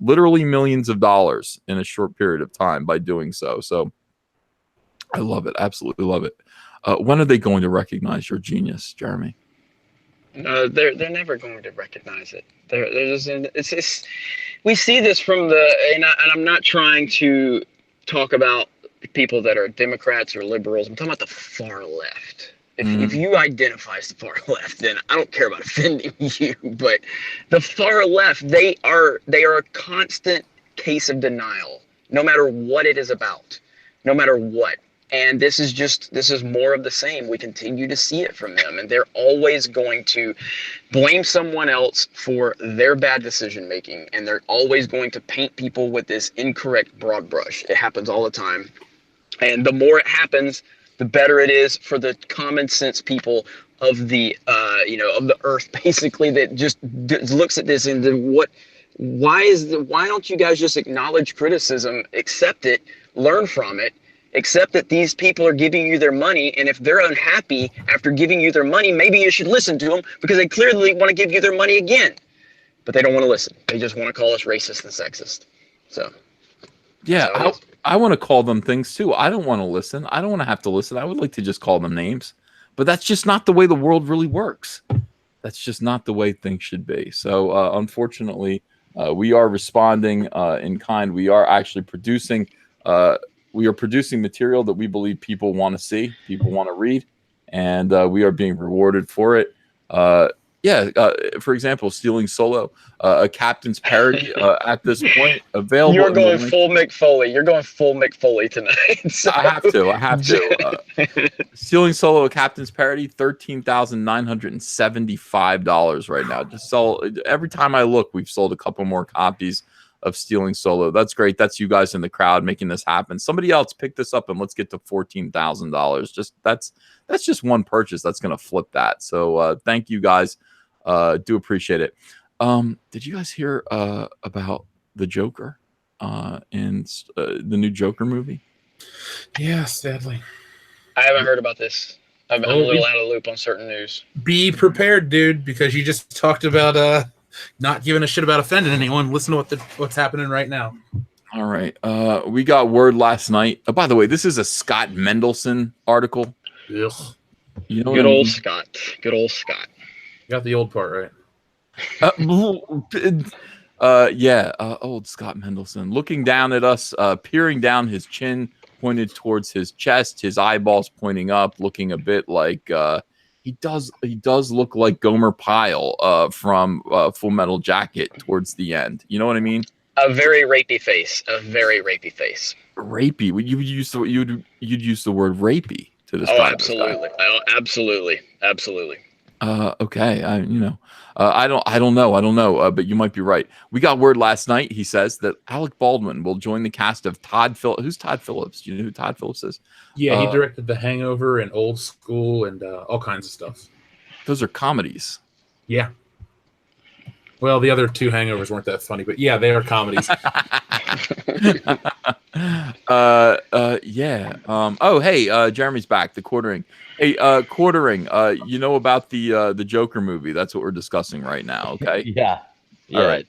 of dollars in a short period of time by doing so. So I love it. Absolutely love it. When are they going to recognize your genius, Jeremy? They're never going to recognize it. We see this from and I'm not trying to talk about people that are Democrats or liberals. I'm talking about the far left. If you identify as the far left, then I don't care about offending you. But the far left, they are a constant case of denial, no matter what it is about, no matter what. And this is more of the same. We continue to see it from them. And they're always going to blame someone else for their bad decision making. And they're always going to paint people with this incorrect broad brush. It happens all the time. And the more it happens, the better it is for the common sense people of the of the earth, basically, that just looks at this and why don't you guys just acknowledge criticism, accept it, learn from it? Accept that these people are giving you their money, and if they're unhappy after giving you their money, maybe you should listen to them because they clearly want to give you their money again. But they don't want to listen. They just want to call us racist and sexist. So, yeah, I want to call them things too. I don't want to listen. I don't want to have to listen. I would like to just call them names. But that's just not the way the world really works. That's just not the way things should be. So, unfortunately, we are responding in kind. We are actually producing material that we believe people want to see, people want to read, and we are being rewarded for it. For example, Stealing Solo, a captain's parody at this point available. You're going full Mick Foley. You're going full Mick Foley tonight. So. I have to. Stealing Solo, a captain's parody, $13,975 right now. Just sell. Every time I look, we've sold a couple more copies of Stealing Solo. That's great. That's you guys in the crowd making this happen. Somebody else pick this up and let's get to $14,000. Just that's just one purchase that's going to flip that. So thank you guys. Do appreciate it. Did you guys hear about the Joker in the new Joker movie? Yeah, sadly. I haven't heard about this. I'm a little out of the loop on certain news. Be prepared, dude, because you just talked about not giving a shit about offending anyone. Listen to what's happening right now. All right. We got word last night. By the way, this is a Scott Mendelson article. Ugh. You know Good what I old mean? Scott. Good old Scott. You got the old part right. Old Scott Mendelson looking down at us, peering down, his chin pointed towards his chest, his eyeballs pointing up, looking a bit like he does look like Gomer Pyle from Full Metal Jacket towards the end. You know what I mean? A very rapey face. A very rapey face. Rapey. You'd use the word rapey to describe Oh, this absolutely. guy. Oh, absolutely. Absolutely. Okay. I don't know. But you might be right. We got word last night. He says that Alec Baldwin will join the cast of Todd Phillips. Who's Todd Phillips? Do you know who Todd Phillips is? Yeah, he directed The Hangover and Old School and all kinds of stuff. Those are comedies. Yeah. Well, the other two Hangovers weren't that funny, but yeah, they are comedies. Jeremy's back. The Quartering. Hey, Quartering. You know about the Joker movie? That's what we're discussing right now. Okay. Yeah. All right.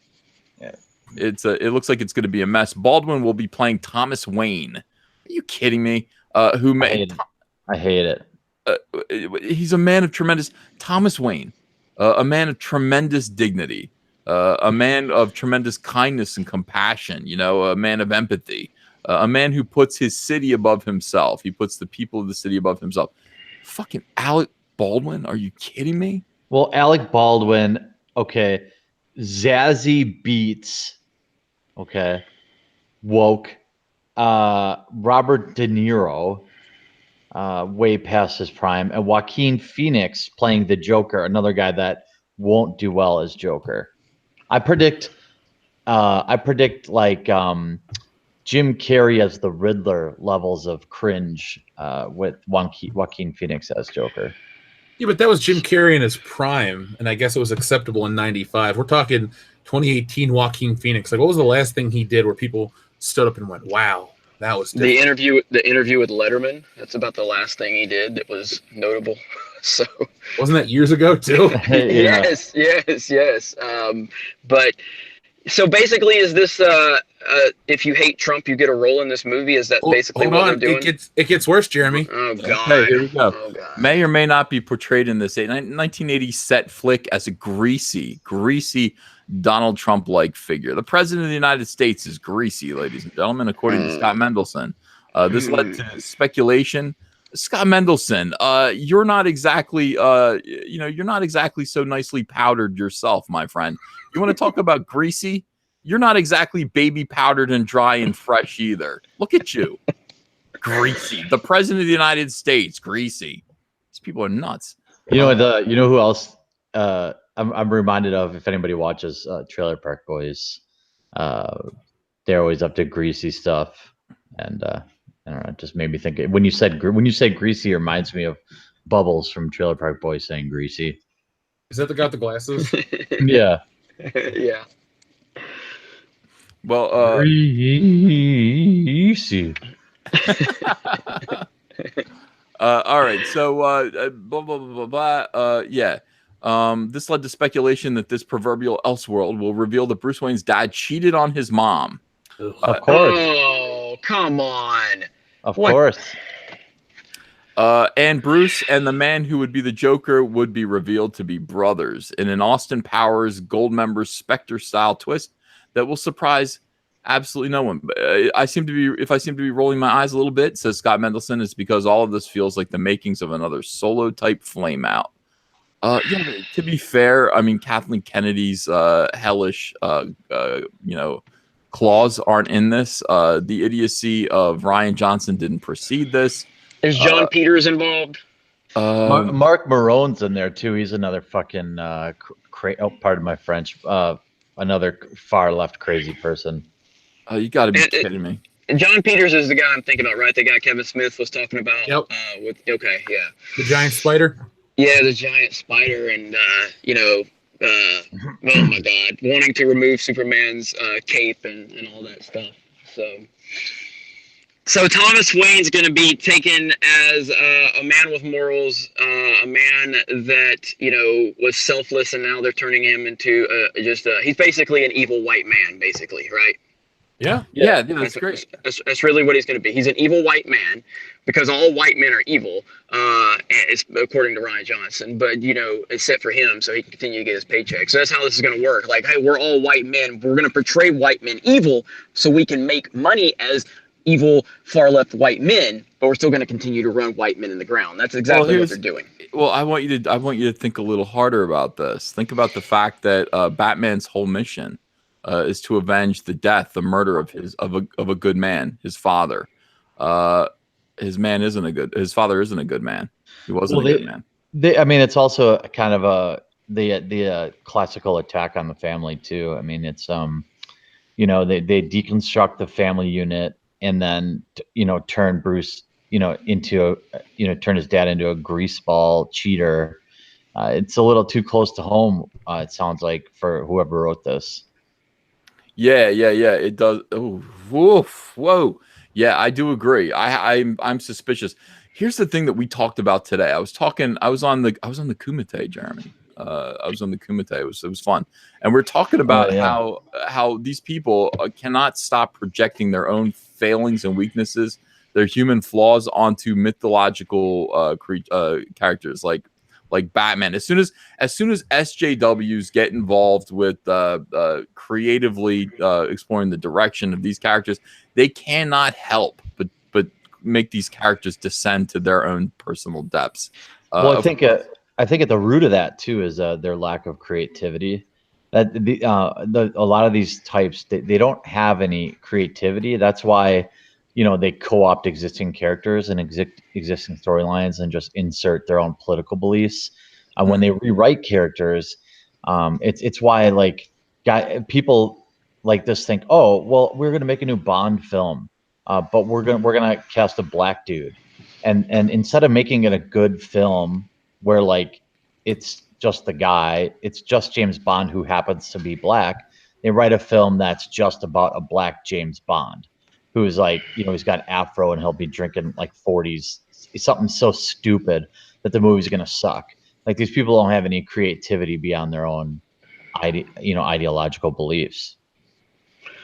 Yeah. It looks like it's going to be a mess. Baldwin will be playing Thomas Wayne. Are you kidding me? Who made? I hate it. He's a man of tremendous. Thomas Wayne, a man of tremendous dignity. A man of tremendous kindness and compassion, a man of empathy, a man who puts his city above himself. He puts the people of the city above himself. Fucking Alec Baldwin? Are you kidding me? Well, Alec Baldwin, okay. Zazie Beetz, okay. Woke. Robert De Niro, way past his prime. And Joaquin Phoenix playing the Joker, another guy that won't do well as Joker. I predict like Jim Carrey as the Riddler levels of cringe with Joaquin Phoenix as Joker. Yeah, but that was Jim Carrey in his prime, and I guess it was acceptable in '95. We're talking 2018 Joaquin Phoenix. Like, what was the last thing he did where people stood up and went, "Wow, that was different." The interview with Letterman? That's about the last thing he did that was notable. So wasn't that years ago too? Yeah. Yes. But so basically, is this if you hate Trump, you get a role in this movie? Is that basically what they're doing? It gets worse, Jeremy. Oh God! Okay, here we go. Oh, God. May or may not be portrayed in this 1980 set flick as a greasy Donald Trump-like figure. The president of the United States is greasy, ladies and gentlemen, according to Scott Mendelson. This led to speculation. Scott Mendelson, you're not exactly so nicely powdered yourself, my friend. You want to talk about greasy? You're not exactly baby powdered and dry and fresh either. Look at you. Greasy. The president of the United States, greasy. These people are nuts. You know who else I'm reminded of, if anybody watches Trailer Park Boys, they're always up to greasy stuff, and I don't know, it just made me think. When you said greasy, it reminds me of Bubbles from Trailer Park Boys saying greasy. Is that the guy with the glasses? Yeah. Yeah. Well, greasy. All right. So, this led to speculation that this proverbial Elseworld will reveal that Bruce Wayne's dad cheated on his mom. Of course. Oh, come on. Of course. And Bruce and the man who would be the Joker would be revealed to be brothers in an Austin Powers Goldmember Spectre style twist that will surprise absolutely no one. If I seem to be rolling my eyes a little bit, says Scott Mendelson, it's because all of this feels like the makings of another Solo type flame out. To be fair, I mean, Kathleen Kennedy's hellish claws aren't in this. The idiocy of Ryan Johnson didn't precede this. Is John Peters involved? Mark Marone's in there too. He's another fucking pardon my French. Another far left crazy person. You got to be kidding me. John Peters is the guy I'm thinking about, right? The guy Kevin Smith was talking about. Yep. Yeah. The giant spider. Yeah, the giant spider, and oh my God, wanting to remove Superman's cape and all that stuff. So So Thomas Wayne's going to be taken as a man with morals, a man that was selfless, and now they're turning him into he's basically an evil white man, basically, right? Yeah, that's great. That's really what he's going to be. He's an evil white man because all white men are evil, it's according to Ryan Johnson. But except for him, so he can continue to get his paycheck. So that's how this is going to work. Like, hey, we're all white men. We're going to portray white men evil so we can make money as evil far left white men, but we're still going to continue to run white men in the ground. That's exactly what they're doing. Well, I want you to think a little harder about this. Think about the fact that Batman's whole mission is to avenge the death, the murder of a good man, his father. His father isn't a good man. He wasn't a good man. I mean, it's also kind of the classical attack on the family too. I mean, it's they deconstruct the family unit and then turn Bruce into turn his dad into a greaseball cheater. It's a little too close to home. It sounds like, for whoever wrote this. Yeah. It does. Oh, whoa. Yeah, I do agree. I'm suspicious. Here's the thing that we talked about today. I was on the Kumite, Jeremy. I was on the Kumite. It was fun, and we're talking about how these people cannot stop projecting their own failings and weaknesses, their human flaws, onto mythological characters like Batman. As soon as SJWs get involved with creatively exploring the direction of these characters, they cannot help but make these characters descend to their own personal depths. Well, I think at the root of that too is their lack of creativity. That a lot of these types, they don't have any creativity. That's why they co-opt existing characters and existing storylines and just insert their own political beliefs. When they rewrite characters, it's why people like this think, oh, well, we're going to make a new Bond film, but we're gonna cast a black dude, and instead of making it a good film where it's just the guy, it's just James Bond who happens to be black, they write a film that's just about a black James Bond who's he's got an afro and he'll be drinking 40s, something so stupid that the movie's going to suck. These people don't have any creativity beyond their own ideological beliefs.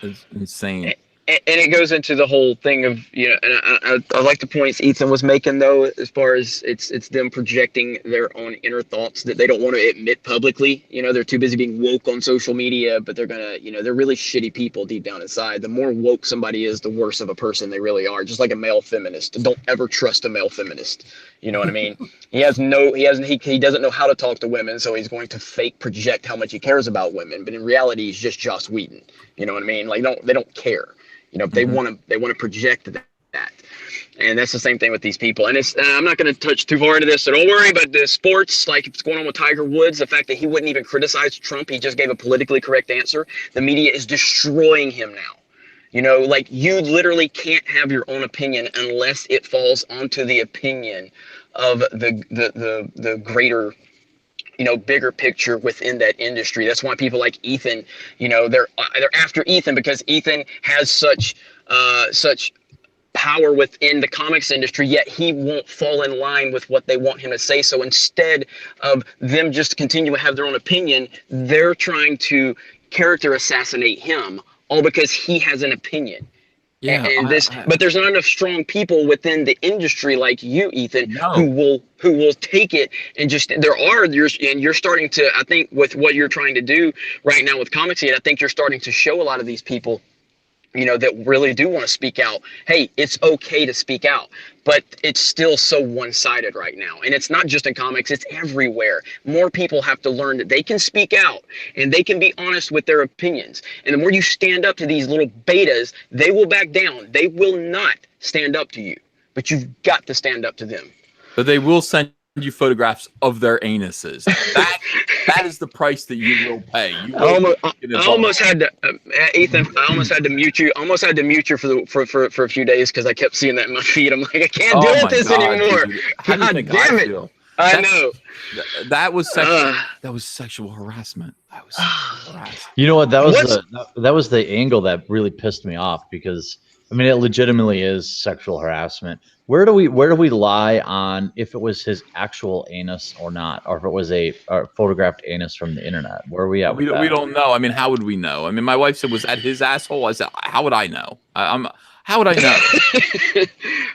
It's insane. And it goes into the whole thing of, and I like the points Ethan was making, though, as far as it's them projecting their own inner thoughts that they don't want to admit publicly. They're too busy being woke on social media, but they're going to, they're really shitty people deep down inside. The more woke somebody is, the worse of a person they really are. Just like a male feminist. Don't ever trust a male feminist. You know what I mean? He doesn't know how to talk to women, so he's going to fake project how much he cares about women. But in reality, he's just Joss Whedon. You know what I mean? They don't care. They want to project that, and that's the same thing with these people. And I'm not going to touch too far into this, so don't worry. But the sports, like what's going on with Tiger Woods, the fact that he wouldn't even criticize Trump, he just gave a politically correct answer. The media is destroying him now. You literally can't have your own opinion unless it falls onto the opinion of the greater, bigger picture within that industry. That's why people like Ethan, they're after Ethan because Ethan has such power within the comics industry, yet he won't fall in line with what they want him to say. So instead of them just continue to have their own opinion, they're trying to character assassinate him, all because he has an opinion. Yeah, but there's not enough strong people within the industry like you, Ethan, who will take it and just you're starting to, I think, with what you're trying to do right now with Comicsgate, I think you're starting to show a lot of these people, that really do want to speak out. Hey, it's okay to speak out, but it's still so one-sided right now. And it's not just in comics, it's everywhere. More people have to learn that they can speak out and they can be honest with their opinions. And the more you stand up to these little betas, they will back down. They will not stand up to you, but you've got to stand up to them. But they will send you photographs of their anuses. That is the price that you will pay. I almost had to, Ethan. I almost had to mute you. Almost had to mute you for a few days because I kept seeing that in my feed. I'm like, I can't deal with this anymore. God damn it! I know. That was sexual harassment. That was sexual harassment. You know what? That was the angle that really pissed me off because I mean, it legitimately is sexual harassment. Where do we lie on if it was his actual anus or not, or if it was a photographed anus from the internet? Where are we at with that? We don't know. I mean, how would we know? I mean, my wife said, "Was that his asshole?" I said, "How would I know? How would I know?"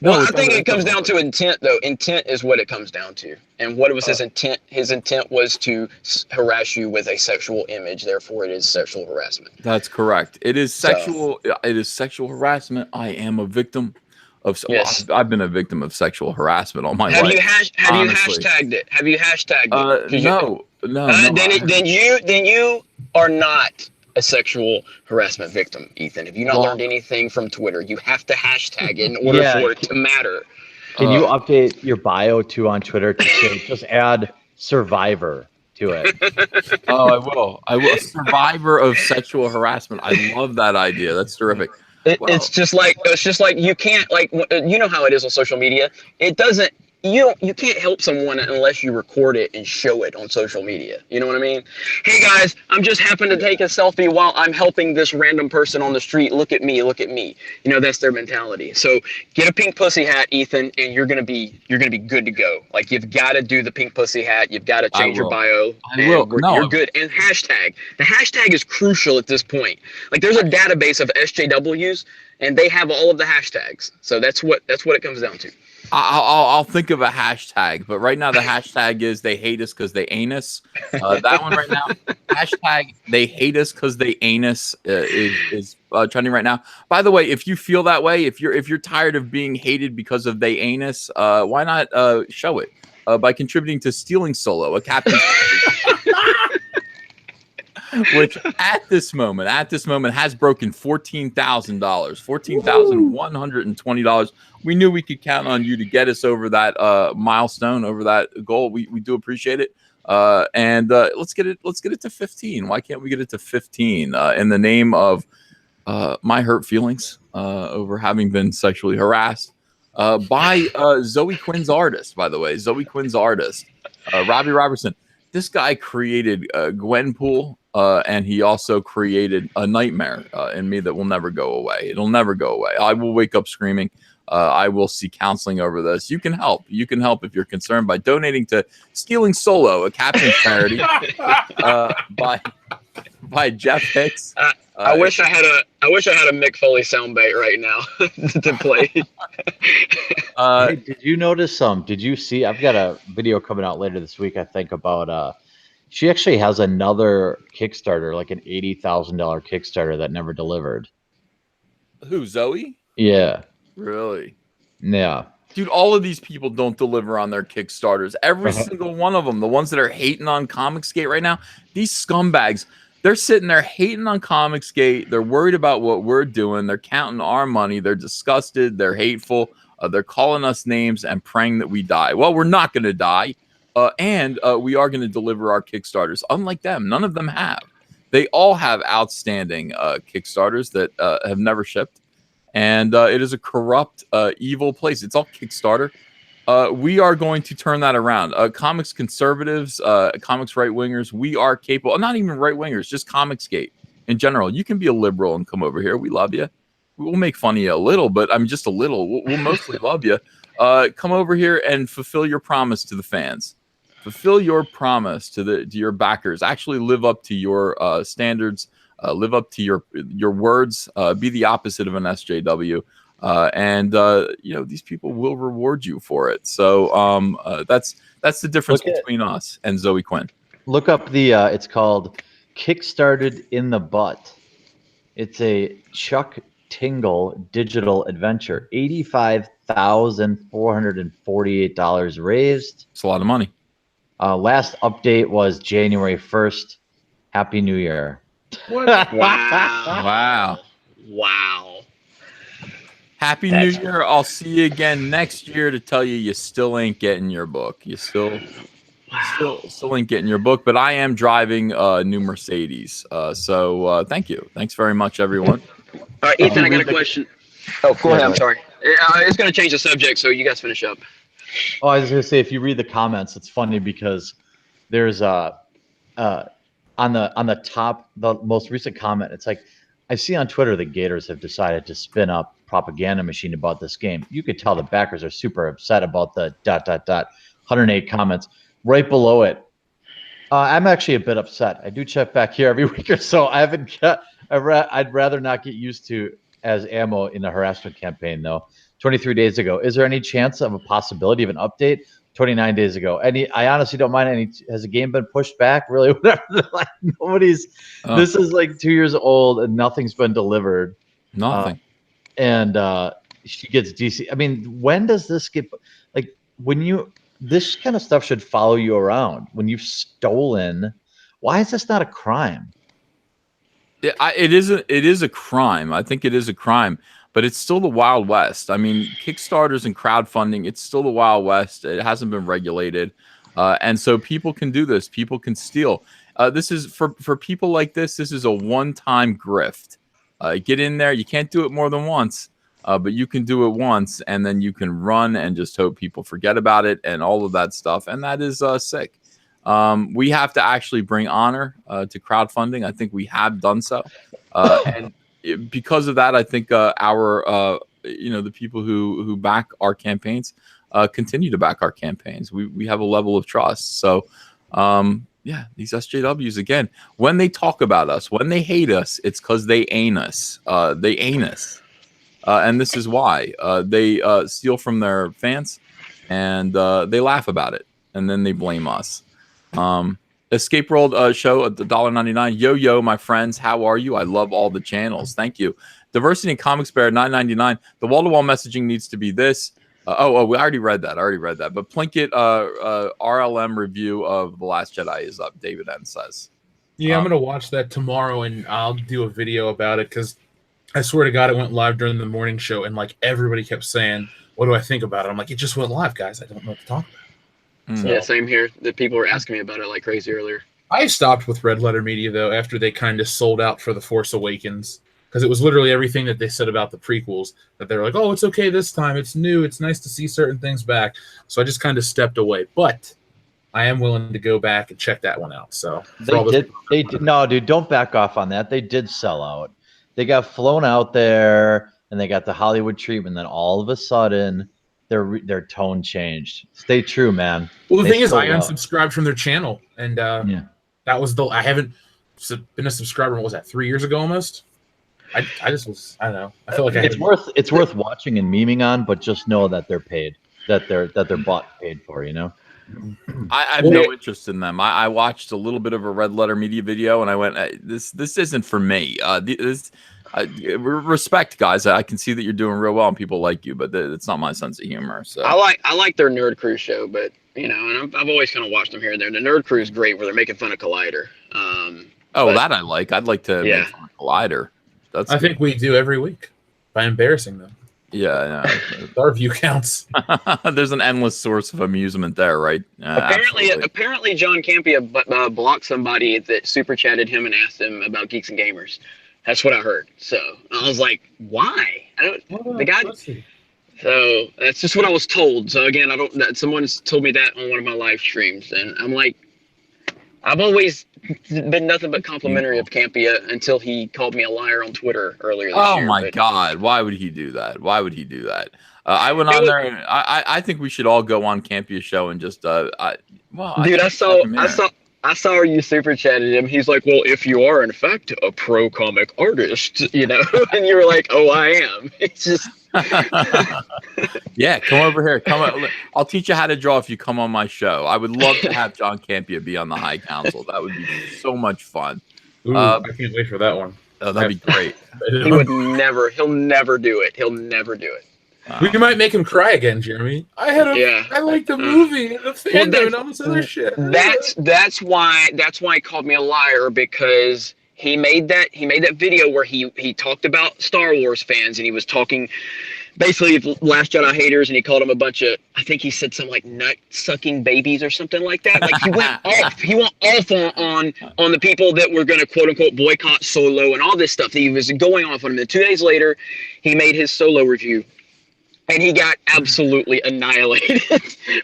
Well, I it's think not- it comes down to intent, though. Intent is what it comes down to. And what was his intent? His intent was to harass you with a sexual image. Therefore, it is sexual harassment. That's correct. It is sexual. It is sexual harassment. I am a victim of. Yes. I've been a victim of sexual harassment all my Have life. you honestly. hashtagged it? Have you hashtagged it? No. Then you are not a sexual harassment victim, Ethan. Have you not learned anything from Twitter? You have to hashtag it in order for it to matter. Can you update your bio too on Twitter to say just add survivor to it? Oh, I will. I will. A survivor of sexual harassment. I love that idea. That's terrific. It's just like you can't, like, you know how it is on social media. It doesn't. You can't help someone unless you record it and show it on social media. You know what I mean? Hey guys, I'm just happen to take a selfie while I'm helping this random person on the street. Look at me, look at me. You know, that's their mentality. So get a pink pussy hat, Ethan, and you're gonna be good to go. Like, you've got to do the pink pussy hat. You've got to change your bio. You're good. And hashtag. The hashtag is crucial at this point. Like, there's a database of SJWs, and they have all of the hashtags. So that's what it comes down to. I'll think of a hashtag, but right now the hashtag is they hate us because they anus. That one right now. Hashtag they hate us because they anus is trending right now. By the way, if you feel that way, if you're tired of being hated because of they anus, why not show it by contributing to Stealing Solo, a captain's which at this moment has broken $14,000, $14,120. We knew we could count on you to get us over that milestone, over that goal. We do appreciate it. And let's get it to 15. Why can't we get it to 15 in the name of my hurt feelings over having been sexually harassed by Zoe Quinn's artist, by the way, Robbie Robertson. This guy created Gwenpool, and he also created a nightmare in me that will never go away. It'll never go away. I will wake up screaming. I will see counseling over this. You can help. You can help if you're concerned by donating to Stealing Solo, a captain's charity by Jeff Hicks. I wish I had a Mick Foley soundbite right now to play. Hey, did you notice did you see? I've got a video coming out later this week, I think, about she actually has another Kickstarter, like an $80,000 Kickstarter that never delivered. Who, Zoe? Yeah. Really? Yeah. Dude, all of these people don't deliver on their Kickstarters. Every single one of them, the ones that are hating on Comicsgate right now, these scumbags, they're sitting there hating on Comicsgate. They're worried about what we're doing. They're counting our money. They're disgusted. They're hateful. They're calling us names and praying that we die. Well, we're not going to die. And we are going to deliver our Kickstarters. Unlike them, none of them have. They all have outstanding Kickstarters that have never shipped. And it is a corrupt, evil place. It's all Kickstarter. We are going to turn that around. Comics conservatives, comics right-wingers, we are capable. Not even right-wingers, just Comicsgate in general. You can be a liberal and come over here. We love you. We'll make fun of you a little, but I'm just a little. We'll mostly love you. Come over here and fulfill your promise to the fans. Fulfill your promise to your backers. Actually live up to your standards. Live up to your words. Be the opposite of an SJW. And these people will reward you for it. So that's the difference between us and Zoe Quinn. Look up it's called Kickstarted in the Butt. It's a Chuck Tingle digital adventure. $85,448 raised. It's a lot of money. Last update was January 1st. Happy New Year. Wow. Happy New Year. I'll see you again next year to tell you still ain't getting your book. You still ain't getting your book, but I am driving a new Mercedes. So thank you. Thanks very much, everyone. All right, Ethan, I got a question. Oh, go ahead. I'm sorry. It's going to change the subject, so you guys finish up. Oh, I was going to say, if you read the comments, it's funny because there's on the top, the most recent comment, it's like, I see on Twitter the Gators have decided to spin up propaganda machine about this game. You could tell the backers are super upset about the ... 108 comments. Right below it, I'm actually a bit upset. I do check back here every week or so. I haven't got. I'd rather not get used to as ammo in the harassment campaign, though. 23 days ago. Is there any chance of a possibility of an update? 29 days ago. I honestly don't mind any. Has the game been pushed back? Really? Whatever. Like, nobody's. This is like 2 years old and nothing's been delivered. Nothing. She gets DC. I mean, when does this get like when you? This kind of stuff should follow you around. When you've stolen, why is this not a crime? It is a crime. I think it is a crime, but it's still the Wild West. I mean, Kickstarters and crowdfunding, it's still the Wild West. It hasn't been regulated. And so people can do this. People can steal. This is for people like this. This is a one-time grift. Get in there. You can't do it more than once, but you can do it once, and then you can run and just hope people forget about it and all of that stuff. And that is sick. We have to actually bring honor to crowdfunding. I think we have done so, and because of that, I think our the people who back our campaigns continue to back our campaigns. We have a level of trust. So yeah, these SJWs again, when they talk about us, when they hate us, it's because they ain't us. They ain't us, and this is why they steal from their fans and they laugh about it, and then they blame us. Escape World show at the $1.99. Yo, my friends, how are you? I love all the channels. Thank you. Diversity in Comics Bear $9.99. The wall-to-wall messaging needs to be this. We already read that. But Plinkett RLM review of The Last Jedi is up. David N says. Yeah, I'm gonna watch that tomorrow, and I'll do a video about it because I swear to God, it went live during the morning show, and like everybody kept saying, "What do I think about it?" I'm like, "It just went live, guys. I don't know what to talk about." So, yeah, same here. The people were asking me about it like crazy earlier. I stopped with Red Letter Media, though, after they kind of sold out for The Force Awakens, because it was literally everything that they said about the prequels, that they were like, oh, it's okay this time, it's new, it's nice to see certain things back. So I just kind of stepped away. But I am willing to go back and check that one out. So they did. No, dude, don't back off on that. They did sell out. They got flown out there, and they got the Hollywood treatment. Then all of a sudden, their tone changed. Stay true, man. Well, the thing is, I unsubscribed from their channel, and that was I haven't been a subscriber. What was that, 3 years ago almost? I just was. I don't know. I feel like it's worth watching and memeing on, but just know that they're paid, that they're bought paid for. You know. I have no interest in them. I watched a little bit of a Red Letter Media video, and I went, "This isn't for me." Respect, guys. I can see that you're doing real well, and people like you, but it's not my sense of humor. So I like their Nerd Crew show, but and I've always kind of watched them here and there. The Nerd Crew is great, where they're making fun of Collider. That I like. I'd like to make fun of Collider. I think we do every week by embarrassing them. Yeah. Our view counts. There's an endless source of amusement there, right? Apparently, John Campia blocked somebody that super chatted him and asked him about Geeks and Gamers. That's what I heard. So I was like, why? The guy. So that's just what I was told. So again, someone's told me that on one of my live streams, and I'm like, I've always been nothing but complimentary of Campia until he called me a liar on Twitter earlier this year. Oh my God! Why would he do that? I went on there. And I think we should all go on Campia's show and just I saw you super chatted him. He's like, well, if you are in fact a pro comic artist, and you were like, oh, I am. It's just. Yeah, come over here. I'll teach you how to draw if you come on my show. I would love to have John Campia be on the High Council. That would be so much fun. Ooh, I can't wait for that one. That'd be great. He'll never do it. He'll never do it. We might make him cry again, Jeremy. I like the movie and the fandom and all this other shit. That's why he called me a liar, because he made that video where he talked about Star Wars fans, and he was talking basically Last Jedi haters, and he called them a bunch of, I think he said something like nut sucking babies or something like that. Like he went off. He went off on the people that were going to quote unquote boycott Solo and all this stuff. He was going off on them. And 2 days later, he made his Solo review, and he got absolutely annihilated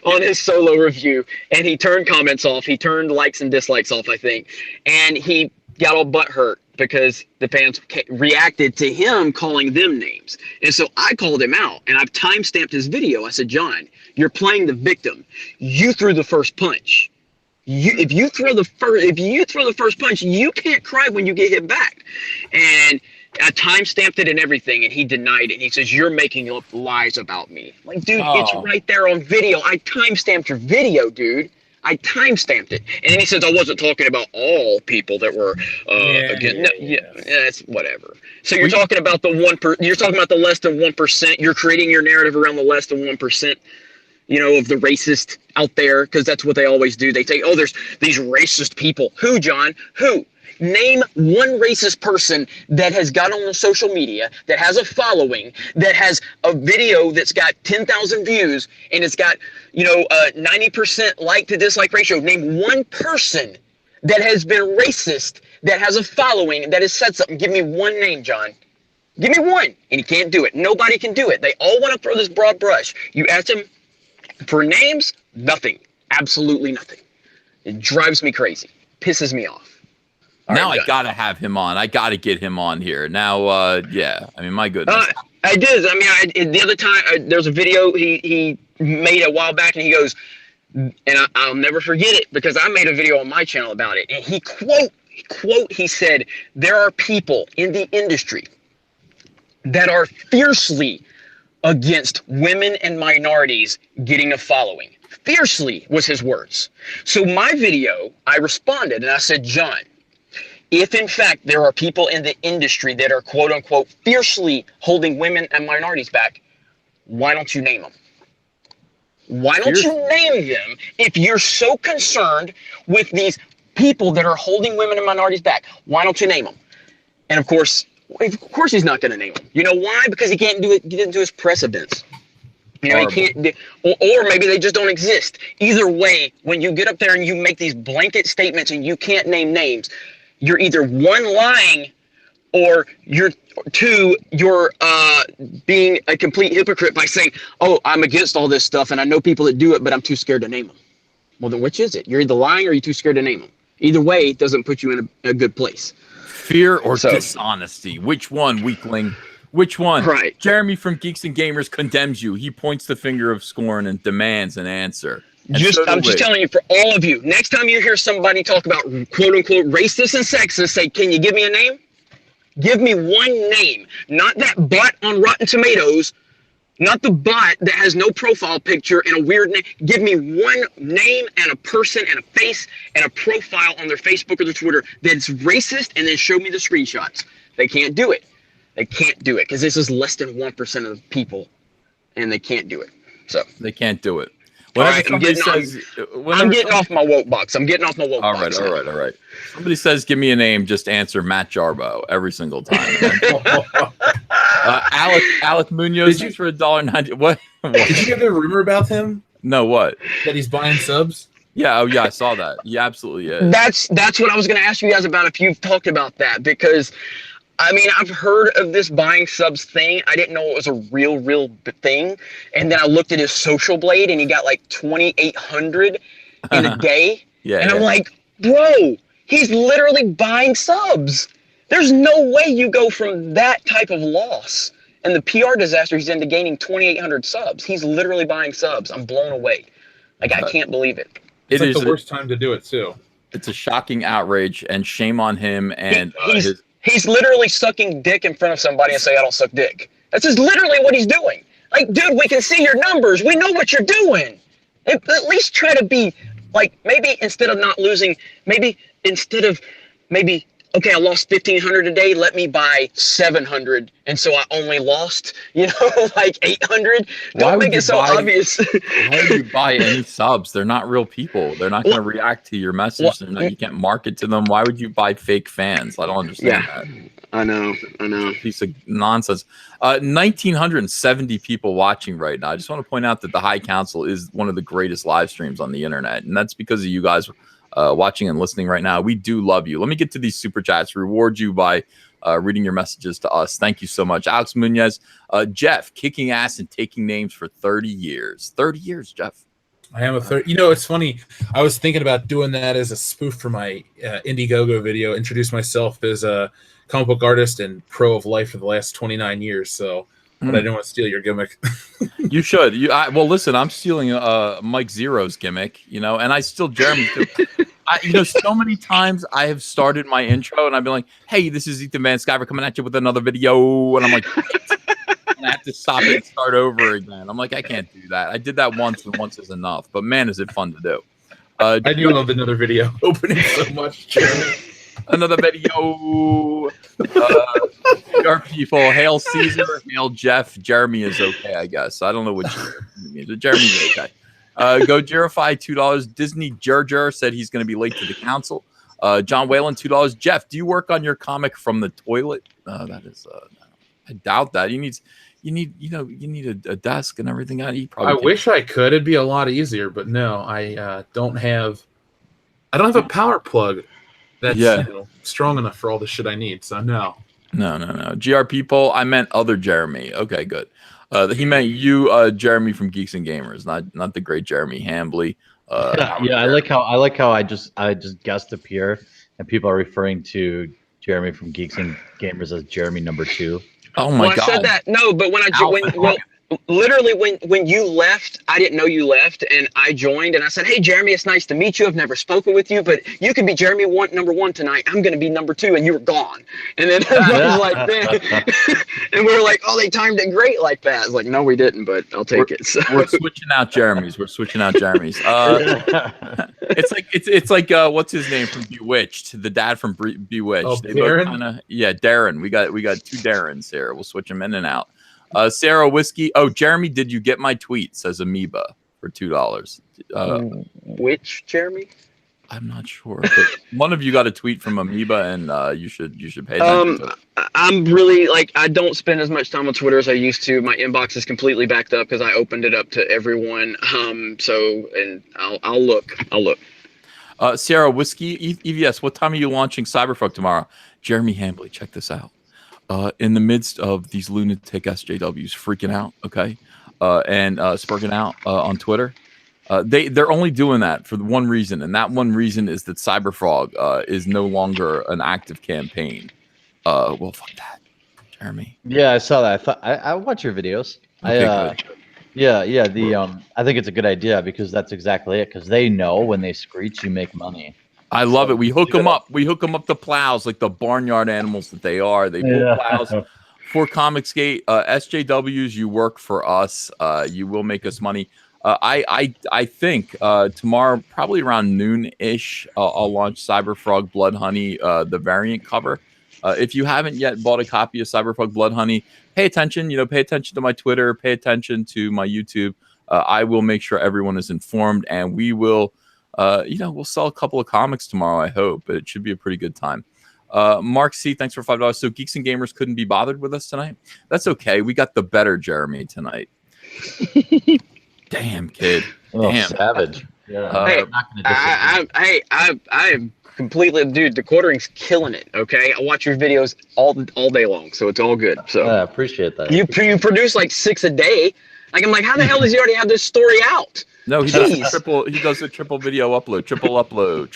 on his Solo review. And he turned comments off. He turned likes and dislikes off, I think, and he got all butthurt because the fans reacted to him calling them names. And so I called him out, and I've time-stamped his video. I said, John, you're playing the victim. You threw the first punch. If you throw the first punch, you can't cry when you get hit back. And I time-stamped it and everything, and he denied it. And he says, you're making up lies about me. Like, dude, it's right there on video. I time-stamped your video, dude. I time-stamped it. And then he says, I wasn't talking about all people that were it's whatever. So you're talking about you're talking about the less than 1%. You're creating your narrative around the less than 1%, of the racist out there, because that's what they always do. They say, oh, there's these racist people. Who, John? Who? Name one racist person that has got on social media, that has a following, that has a video that's got 10,000 views, and it's got, 90% like to dislike ratio. Name one person that has been racist, that has a following, that has said something. Give me one name, John. Give me one. And he can't do it. Nobody can do it. They all want to throw this broad brush. You ask them for names, nothing. Absolutely nothing. It drives me crazy. Pisses me off. Now I gotta have him on. I gotta get him on here. Now, my goodness. I did. The other time, there's a video he made a while back, and he goes, and I'll never forget it, because I made a video on my channel about it. And he said, there are people in the industry that are fiercely against women and minorities getting a following. Fiercely was his words. So my video, I responded, and I said, John, if in fact there are people in the industry that are quote unquote fiercely holding women and minorities back, why don't you name them? Why don't you name them if you're so concerned with these people that are holding women and minorities back? Why don't you name them? And of course he's not going to name them. You know why? Because he can't do it. He didn't do his press events. He can't, or maybe they just don't exist. Either way, when you get up there and you make these blanket statements and you can't name names, you're either one, lying, or you're being a complete hypocrite by saying, oh, I'm against all this stuff and I know people that do it, but I'm too scared to name them. Well, then which is it? You're either lying or you're too scared to name them. Either way, it doesn't put you in a good place. Fear or dishonesty? Which one, weakling? Which one? Right. Jeremy from Geeks and Gamers condemns you. He points the finger of scorn and demands an answer. I'm just telling you, for all of you, next time you hear somebody talk about quote unquote racist and sexist, say, can you give me a name? Give me one name, not that bot on Rotten Tomatoes, not the bot that has no profile picture and a weird name. Give me one name and a person and a face and a profile on their Facebook or their Twitter that's racist, and then show me the screenshots. They can't do it. They can't do it because this is less than 1% of the people, and they can't do it. So they can't do it. All right, I'm getting off my woke box. I'm getting off my woke box. All right. Somebody says, give me a name, just answer Matt Jarbo every single time. Alec Munoz for $1.90. What? Did you get the rumor about him? No, what? That he's buying subs? Yeah, I saw that. He absolutely is. That's what I was going to ask you guys about, if you've talked about that, because I've heard of this buying subs thing. I didn't know it was a real thing. And then I looked at his Social Blade, and he got like 2,800 in a day. I'm like, bro, he's literally buying subs. There's no way you go from that type of loss and the PR disaster he's into gaining 2,800 subs. He's literally buying subs. I'm blown away. Like, I can't believe it. It's like the worst time to do it, too. It's a shocking outrage, and shame on him. And He's literally sucking dick in front of somebody and say, I don't suck dick. That's just literally what he's doing. Like, dude, we can see your numbers. We know what you're doing. At least try to be, like, maybe instead of not losing, okay, I lost 1,500 a day. Let me buy 700. And so I only lost, like 800. Don't make it so obvious. Why would you buy any subs? They're not real people. They're not going to react to your message. You can't market to them. Why would you buy fake fans? I don't understand that. I know. Piece of nonsense. 1,970 people watching right now. I just want to point out that the High Council is one of the greatest live streams on the internet. And that's because of you guys watching and listening right now. We do love you. Let me get to these super chats. Reward you by reading your messages to us. Thank you so much. Alex Munoz, Jeff, kicking ass and taking names for 30 years. 30 years, Jeff. I am a third. You know, it's funny. I was thinking about doing that as a spoof for my Indiegogo video. Introduce myself as a comic book artist and pro of life for the last 29 years. So, but I didn't want to steal your gimmick. You should. Well, listen, I'm stealing Mike Zero's gimmick, and I steal Jeremy too. So many times I have started my intro and I've been like, "Hey, this is Ethan Van Sciver coming at you with another video," and I'm like, and I have to stop it and start over again. I'm like, I can't do that. I did that once, and once is enough. But man, is it fun to do. I do love another video opening so much, Jeremy. Another video. Our people, hail Caesar, hail Jeff. Jeremy is okay, I guess. I don't know which means, but Jeremy's okay. Gojirify, $2. Disney Jurger said he's going to be late to the council. John Whalen, $2. Jeff, do you work on your comic from the toilet? That is, I doubt that. You need a desk and everything. I wish I could. It'd be a lot easier, but no, I don't have a power plug that's strong enough for all the shit I need. So no. GR people, I meant other Jeremy. Okay, good. He meant you, Jeremy from Geeks and Gamers, not the great Jeremy Hambley. I like how I just guest appear and people are referring to Jeremy from Geeks and Gamers as Jeremy number 2. Oh my God! I said that. No, but literally when you left, I didn't know you left, and I joined, and I said, "Hey, Jeremy, it's nice to meet you. I've never spoken with you, but you can be Jeremy number 1 tonight. I'm going to be number 2," and you were gone. And then I was like, "Man," and we were like, "Oh, they timed it great like that." I was like, "No, we didn't, but I'll take it." So. We're switching out Jeremy's. It's like what's his name from Bewitched? The dad from Bewitched. Oh, they Darren? Darren. We got 2 Darrens here. We'll switch them in and out. Sarah Whiskey. Oh, Jeremy, did you get my tweet? Says Amoeba for $2. Which Jeremy? I'm not sure. But one of you got a tweet from Amoeba, and you should pay attention to it. I'm really I don't spend as much time on Twitter as I used to. My inbox is completely backed up because I opened it up to everyone. And I'll look. Sarah Whiskey, EVS. What time are you launching Cyberfuck tomorrow? Jeremy Hambley, check this out. In the midst of these lunatic SJWs freaking out, okay, and spurging out on Twitter, they're only doing that for the one reason, and that one reason is that Cyberfrog is no longer an active campaign. Well, fuck that, Jeremy. Yeah, I saw that. I watch your videos. Okay, good. I think it's a good idea because that's exactly it. Because they know when they screech, you make money. I love it. We hook them up. We hook them up to plows like the barnyard animals that they are. They pull plows for Comicsgate. SJWs, you work for us. You will make us money. I think tomorrow, probably around noon-ish, I'll launch Cyberfrog Blood Honey, the variant cover. If you haven't yet bought a copy of Cyberfrog Blood Honey, pay attention. Pay attention to my Twitter. Pay attention to my YouTube. I will make sure everyone is informed, and we will. We'll sell a couple of comics tomorrow, I hope, but it should be a pretty good time. Mark C, thanks for $5. So Geeks and Gamers couldn't be bothered with us tonight. That's okay. We got the better Jeremy tonight. Damn, kid. Damn. Savage. Yeah. I am completely, dude, the quartering's killing it, okay? I watch your videos all day long, so it's all good. So I appreciate that. You produce like 6 a day. I'm like, how the hell does he already have this story out? No, he does a triple video upload, triple upload.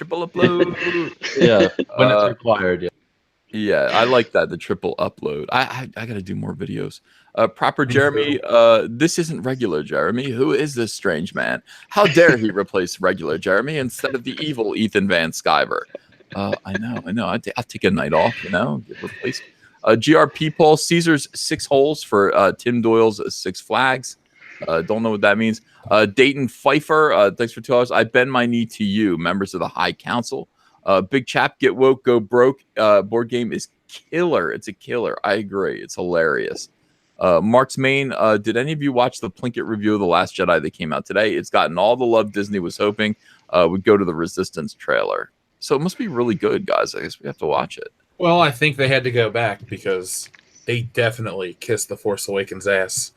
Yeah, when it's required. Yeah. Yeah, I like that, the triple upload. I got to do more videos. Proper Jeremy, this isn't regular Jeremy. Who is this strange man? How dare he replace regular Jeremy instead of the evil Ethan Van Sciver? I know. I'll take a night off, get replaced. GRP poll, Caesar's 6 holes for Tim Doyle's 6 flags. Don't know what that means. Dayton Pfeiffer, thanks for $2. I bend my knee to you, members of the High Council. Big Chap, Get Woke, Go Broke. Board game is killer. It's a killer. I agree. It's hilarious. Mark's Main, did any of you watch the Plinkett review of The Last Jedi that came out today? It's gotten all the love Disney was hoping would go to the Resistance trailer. So it must be really good, guys. I guess we have to watch it. Well, I think they had to go back because they definitely kissed The Force Awakens ass.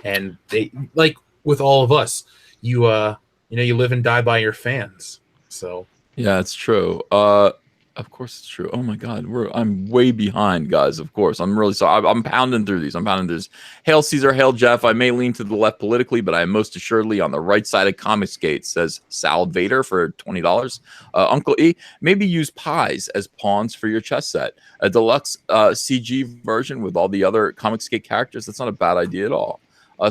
And they, like with all of us, you live and die by your fans. So yeah, it's true. Of course it's true. Oh my God, I'm way behind, guys. Of course, I'm really sorry. I'm pounding through these. I'm pounding through this. Hail Caesar, hail Jeff. I may lean to the left politically, but I am most assuredly on the right side of Comicsgate. Says Sal Vader for $20. Uncle E, maybe use pies as pawns for your chess set. A deluxe CG version with all the other Comicsgate characters. That's not a bad idea at all.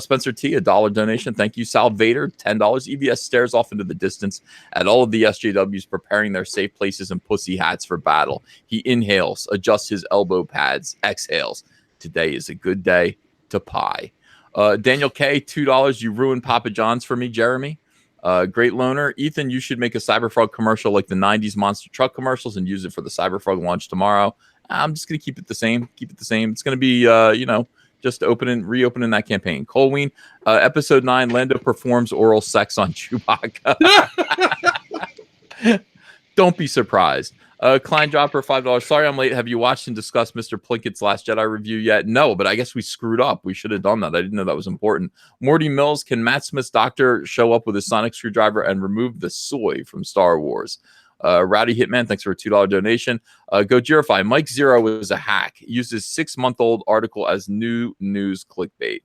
Spencer T, $1 donation. Thank you. Sal Vader, $10. EVS stares off into the distance at all of the SJWs preparing their safe places and pussy hats for battle. He inhales, adjusts his elbow pads, exhales. Today is a good day to pie. Daniel K, $2. You ruined Papa John's for me, Jeremy. Great loaner. Ethan, you should make a Cyberfrog commercial like the 90s monster truck commercials and use it for the Cyberfrog launch tomorrow. I'm just going to keep it the same. Keep it the same. It's going to be, just reopening that campaign. Colween, episode 9, Lando performs oral sex on Chewbacca. Don't be surprised. Klein Dropper, $5. Sorry I'm late. Have you watched and discussed Mr. Plinkett's Last Jedi review yet? No, but I guess we screwed up. We should have done that. I didn't know that was important. Morty Mills, can Matt Smith's doctor show up with a sonic screwdriver and remove the soy from Star Wars? Rowdy Hitman, thanks for a $2 donation. Go Jirify. Mike Zero is a hack. Uses 6-month-old article as new news clickbait.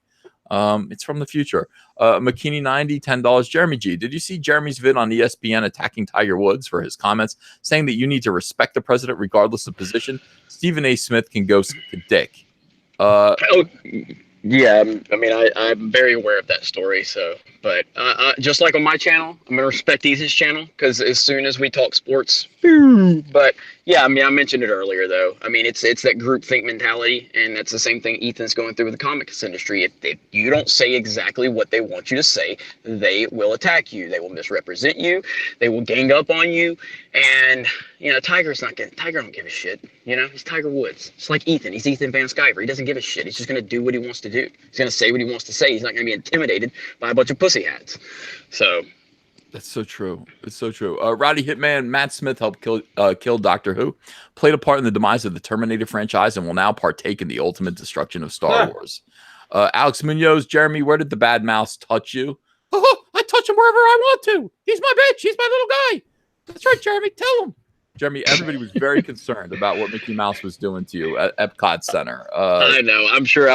It's from the future. McKinney 90, $10. Jeremy G, did you see Jeremy's vid on ESPN attacking Tiger Woods for his comments saying that you need to respect the president regardless of position? Stephen A. Smith can go suck a dick. Yeah, I mean, I'm very aware of that story. So, but just like on my channel, I'm gonna respect Ethan's channel because as soon as we talk sports, but yeah, I mean, I mentioned it earlier though. I mean, it's that group think mentality, and that's the same thing Ethan's going through with the comics industry. If you don't say exactly what they want you to say, they will attack you. They will misrepresent you. They will gang up on you. And Tiger don't give a shit. He's Tiger Woods. It's like Ethan. He's Ethan Van Sciver. He doesn't give a shit. He's just gonna do what he wants to do. He's gonna say what he wants to say. He's not gonna be intimidated by a bunch of pussy hats. So. That's so true. It's so true. Rowdy Hitman, Matt Smith helped kill Doctor Who, played a part in the demise of the Terminator franchise, and will now partake in the ultimate destruction of Star Wars. Alex Munoz, Jeremy, where did the bad mouse touch you? Oh, I touch him wherever I want to. He's my bitch. He's my little guy. That's right, Jeremy. Tell him. Jeremy, everybody was very concerned about what Mickey Mouse was doing to you at Epcot Center. I know. I'm sure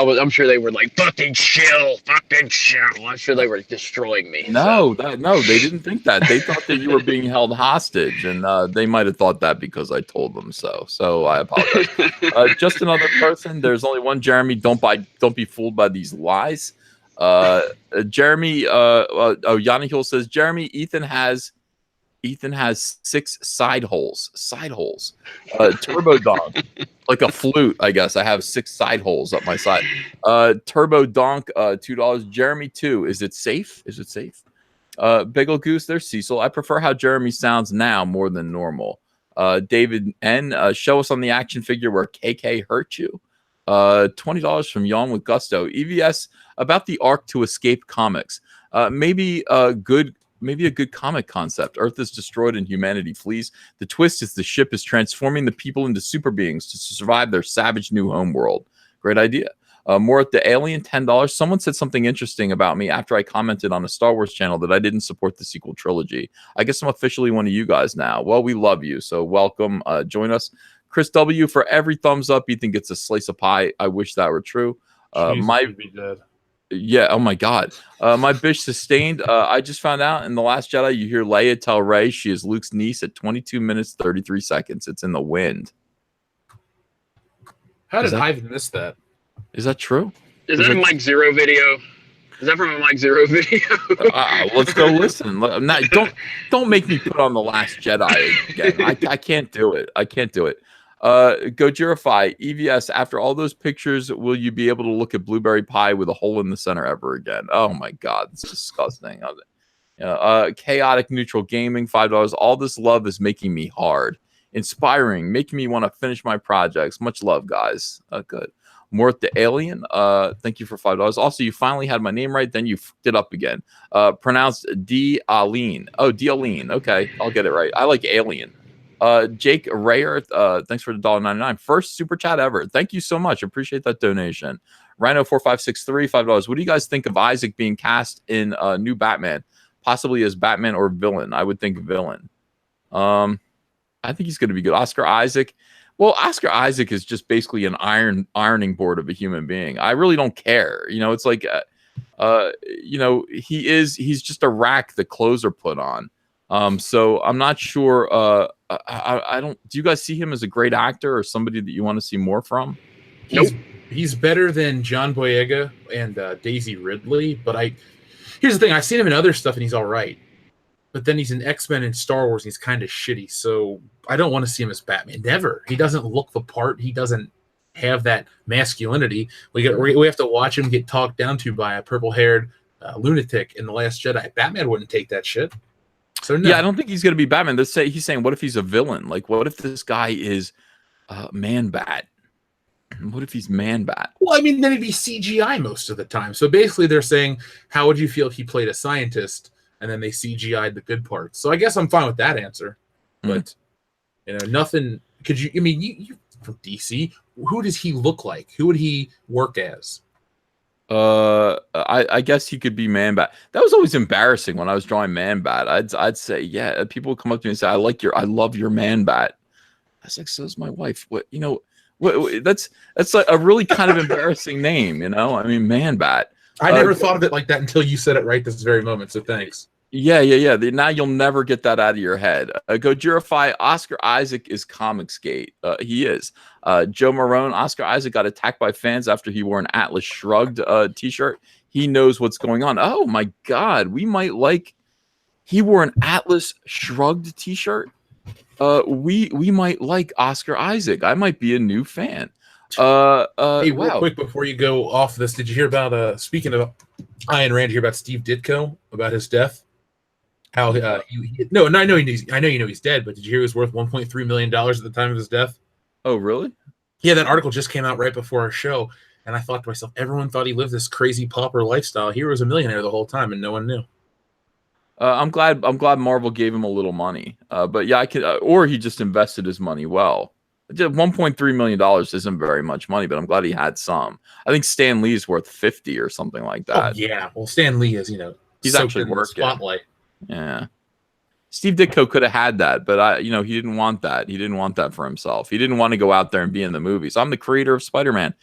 they were like, fucking chill. I'm sure they were destroying me. No, they didn't think that. They thought that you were being held hostage, and they might have thought that because I told them so. So I apologize. Just another person. There's only one Jeremy. Don't be fooled by these lies. Jeremy. Yanni Hill says, Jeremy, Ethan has 6 side holes. Turbo Donk, like a flute, I guess. I have 6 side holes up my side. Turbo Donk, $2. Jeremy 2. Is it safe? Bagel Goose, there's Cecil. I prefer how Jeremy sounds now more than normal. David N. Show us on the action figure where KK hurt you. $20 from Yawn with Gusto. EVS, about the arc to escape comics. Maybe a good comic concept. Earth is destroyed and humanity flees. The twist is the ship is transforming the people into super beings to survive their savage new home world. Great idea. More at the Alien, $10. Someone said something interesting about me after I commented on a Star Wars channel that I didn't support the sequel trilogy. I guess I'm officially one of you guys now. Well, we love you, so welcome. Join us. Chris W., for every thumbs up, Ethan gets a slice of pie. I wish that were true. Be dead. Yeah, oh my God. My bitch sustained. I just found out in The Last Jedi, you hear Leia tell Rey she is Luke's niece at 22 minutes, 33 seconds. It's in the wind. How did I miss that? Is that true? Is that a Mike Zero video? Is that from a Mike Zero video? Let's go listen. Don't make me put on The Last Jedi again. I can't do it. Go Jirify, EVS, after all those pictures, will you be able to look at blueberry pie with a hole in the center ever again? Oh my God, it's disgusting. Chaotic Neutral Gaming, $5. All this love is making me hard. Inspiring, making me want to finish my projects. Much love, guys. Good. More at the Alien, thank you for $5. Also, you finally had my name right, then you fucked it up again. Pronounced D-Aline. Oh, D-Aline. Okay, I'll get it right. I like Alien. Jake Rayer, thanks for the $1.99. First super chat ever. Thank you so much. Appreciate that donation. Rhino4563, $5. What do you guys think of Isaac being cast in new Batman? Possibly as Batman or villain. I would think villain. I think he's going to be good. Oscar Isaac. Well, Oscar Isaac is just basically an ironing board of a human being. I really don't care. It's like, he's just a rack that clothes are put on. So I'm not sure. I don't. Do you guys see him as a great actor or somebody that you want to see more from? He's better than John Boyega and Daisy Ridley. But here's the thing: I've seen him in other stuff, and he's all right. But then he's in X-Men and Star Wars, and he's kind of shitty. So I don't want to see him as Batman. Never. He doesn't look the part. He doesn't have that masculinity. We have to watch him get talked down to by a purple-haired lunatic in The Last Jedi. Batman wouldn't take that shit. So no. Yeah, I don't think he's going to be Batman. He's saying, what if he's a villain? Like, what if this guy is Man-Bat? What if he's Man-Bat? Well, I mean, then he'd be CGI most of the time. So basically they're saying, how would you feel if he played a scientist and then they CGI'd the good parts? So I guess I'm fine with that answer. But, nothing. Could you, I mean, you from DC, who does he look like? Who would he work as? I guess he could be Man-Bat. That was always embarrassing when I was drawing Man-Bat. I'd say, yeah, people would come up to me and say, I love your Man-Bat. I was like, so is my wife. That's like a really kind of embarrassing name, I mean, Man-Bat. I never thought of it like that until you said it right this very moment. So thanks. Yeah. Now you'll never get that out of your head. Gojirify, Oscar Isaac is Comicsgate. He is. Joe Marone, Oscar Isaac got attacked by fans after he wore an Atlas Shrugged t-shirt. He knows what's going on. Oh my God, he wore an Atlas Shrugged t-shirt. We might like Oscar Isaac. I might be a new fan. Hey, real quick before you go off this, did you hear about speaking of Ayn Rand, hear about Steve Ditko, about his death? How I know he's dead, but did you hear he was worth $1.3 million at the time of his death? Oh, really? Yeah, that article just came out right before our show, and I thought to myself, everyone thought he lived this crazy pauper lifestyle. He was a millionaire the whole time, and no one knew. I'm glad Marvel gave him a little money. But yeah, I could, or he just invested his money well. $1.3 million isn't very much money, but I'm glad he had some. I think Stan Lee's worth 50 or something like that. Oh, yeah. Well, Stan Lee is, he's actually working. Spotlight. Yeah. Steve Ditko could have had that, but he didn't want that. He didn't want that for himself. He didn't want to go out there and be in the movies. I'm the creator of Spider-Man.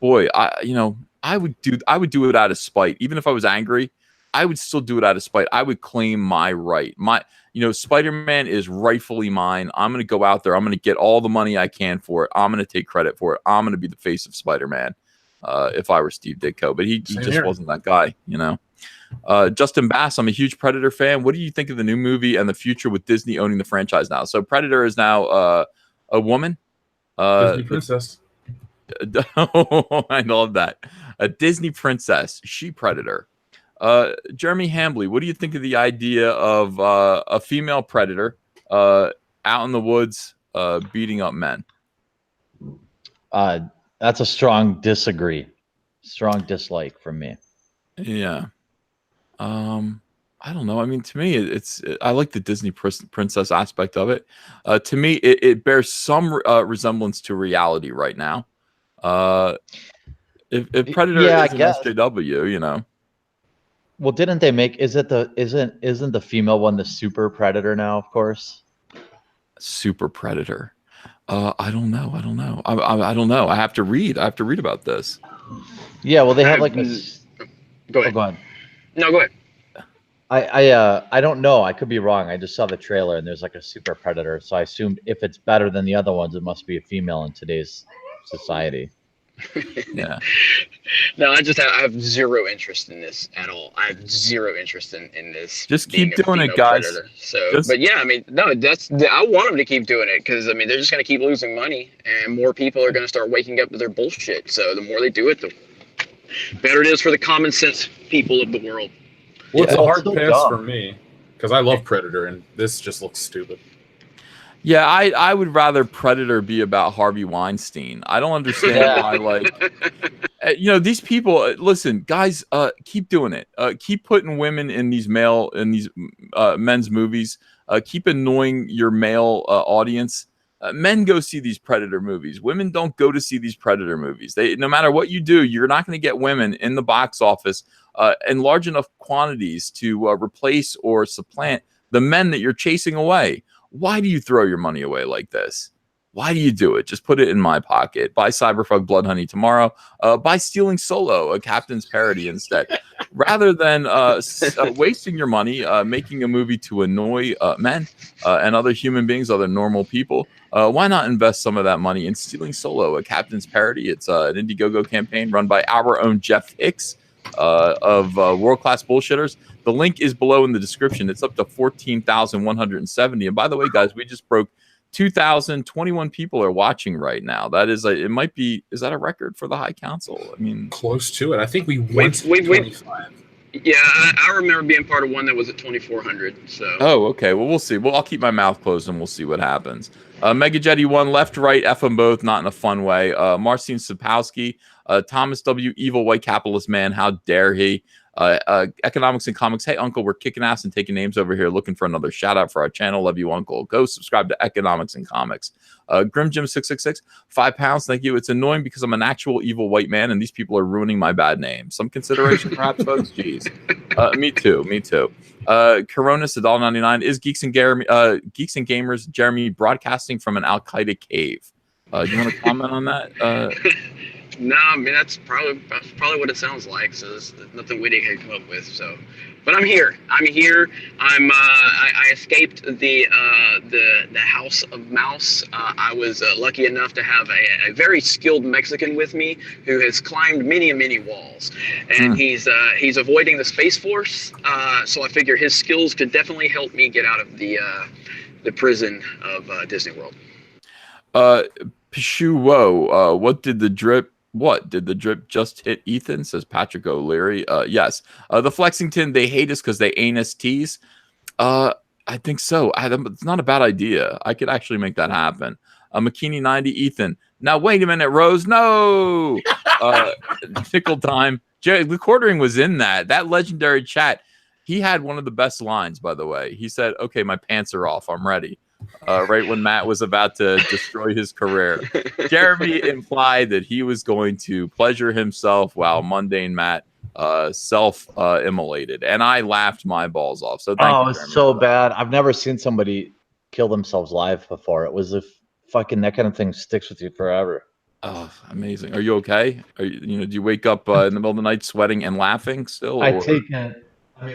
Boy, I would do it out of spite. Even if I was angry, I would still do it out of spite. I would claim my right. Spider-Man is rightfully mine. I'm going to go out there. I'm going to get all the money I can for it. I'm going to take credit for it. I'm going to be the face of Spider-Man if I were Steve Ditko. But he just wasn't that guy, Justin Bass, I'm a huge Predator fan. What do you think of the new movie and the future with Disney owning the franchise now? So Predator is now a woman. Disney princess. I love that. A Disney princess. She Predator. Jeremy Hambley, what do you think of the idea of a female predator out in the woods beating up men? That's a strong disagree. Strong dislike from me. Yeah. I don't know. I mean, to me, I like the Disney princess aspect of it. To me, it bears some resemblance to reality right now. If Predator is an SJW, Well, didn't they make? Isn't the female one the super predator now? Of course. Super predator. I don't know. I don't know. I have to read about this. Yeah. Well, they have like a. Go ahead. Go ahead. No, go ahead. I don't know. I could be wrong. I just saw the trailer and there's like a super predator. So I assumed if it's better than the other ones, it must be a female in today's society. Yeah. No, I have zero interest in this at all. I have zero interest in this. Just keep doing it, guys. Predator. So, but yeah, I mean, no, I want them to keep doing it because I mean they're just going to keep losing money, and more people are going to start waking up to their bullshit. So the more they do it, the better it is for the common sense people of the world. Well, it's a hard pass for me because I love Predator, and this just looks stupid. Yeah, I would rather Predator be about Harvey Weinstein. I don't understand why, these people. Listen, guys, keep doing it. Keep putting women in these men's movies. Keep annoying your male audience. Men go see these Predator movies. Women don't go to see these Predator movies. No matter what you do, you're not going to get women in the box office in large enough quantities to replace or supplant the men that you're chasing away. Why do you throw your money away like this? Why do you do it? Just put it in my pocket. Buy Cyberfug Blood Honey tomorrow. Buy Stealing Solo, a Captain's parody instead. Rather than wasting your money making a movie to annoy men and other human beings, other normal people, why not invest some of that money in Stealing Solo, a Captain's parody? It's an Indiegogo campaign run by our own Jeff Hicks of World Class Bullshitters. The link is below in the description. It's up to 14,170. And by the way, guys, we just broke 2,021 people are watching right now. That is it might be, is that a record for the High Council? I mean, close to it. I think we went to 25. Yeah, I remember being part of one that was at 2,400. So. Oh, okay. Well, we'll see. Well, I'll keep my mouth closed and we'll see what happens. Mega Jetty 1, left, right, F them both, not in a fun way. Marcin Sapowski, Thomas W. Evil White Capitalist Man, how dare he? Economics and Comics. Hey, Uncle, we're kicking ass and taking names over here, looking for another shout out for our channel. Love you, Uncle. Go subscribe to Economics and Comics. Grim Jim 666, £5. Thank you. It's annoying because I'm an actual evil white man and these people are ruining my bad name. Some consideration, perhaps, folks. Jeez. Me too. Coronis $1.99. Is Geeks and Gamers Jeremy broadcasting from an Al Qaeda cave? You want to comment on that? No, I mean that's probably what it sounds like. So there's nothing witty I can come up with. So, but I'm here. I escaped the House of Mouse. I was lucky enough to have a very skilled Mexican with me who has climbed many walls, and he's avoiding the Space Force. So I figure his skills could definitely help me get out of the prison of Disney World. Pishu Woe, what did the drip just hit Ethan? Says Patrick O'Leary. Yes. The Flexington, they hate us because they anus tease. I think so. It's not a bad idea. I could actually make that happen. McKinney 90, Ethan. Now wait a minute, Rose. No. Nickel Time. Jerry, the quartering was in that legendary chat. He had one of the best lines, by the way. He said, "Okay, my pants are off. I'm ready." Right when Matt was about to destroy his career. Jeremy implied that he was going to pleasure himself while mundane Matt self-immolated. And I laughed my balls off. So thank you, it's so bad. I've never seen somebody kill themselves live before. It was fucking that kind of thing sticks with you forever. Oh, amazing. Are you okay? Do you wake up in the middle of the night sweating and laughing still? I take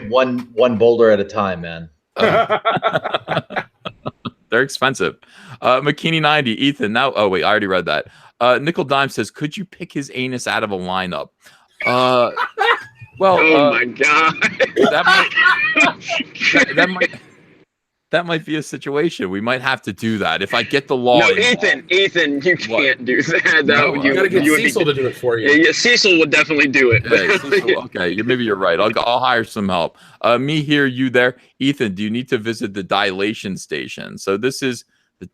one boulder at a time, man. They're expensive. McKinney 90, Ethan. Now, oh wait, I already read that. Nickel Dime says, "Could you pick his anus out of a lineup?" Well, oh my god, that might be a situation. We might have to do that if I get the law. No, Ethan, you can't do that. You gotta get Cecil to do it for you. Yeah, Cecil would definitely do it. Hey, Cecil, okay, maybe you're right. I'll hire some help. Me here, you there. Ethan, do you need to visit the dilation station? So the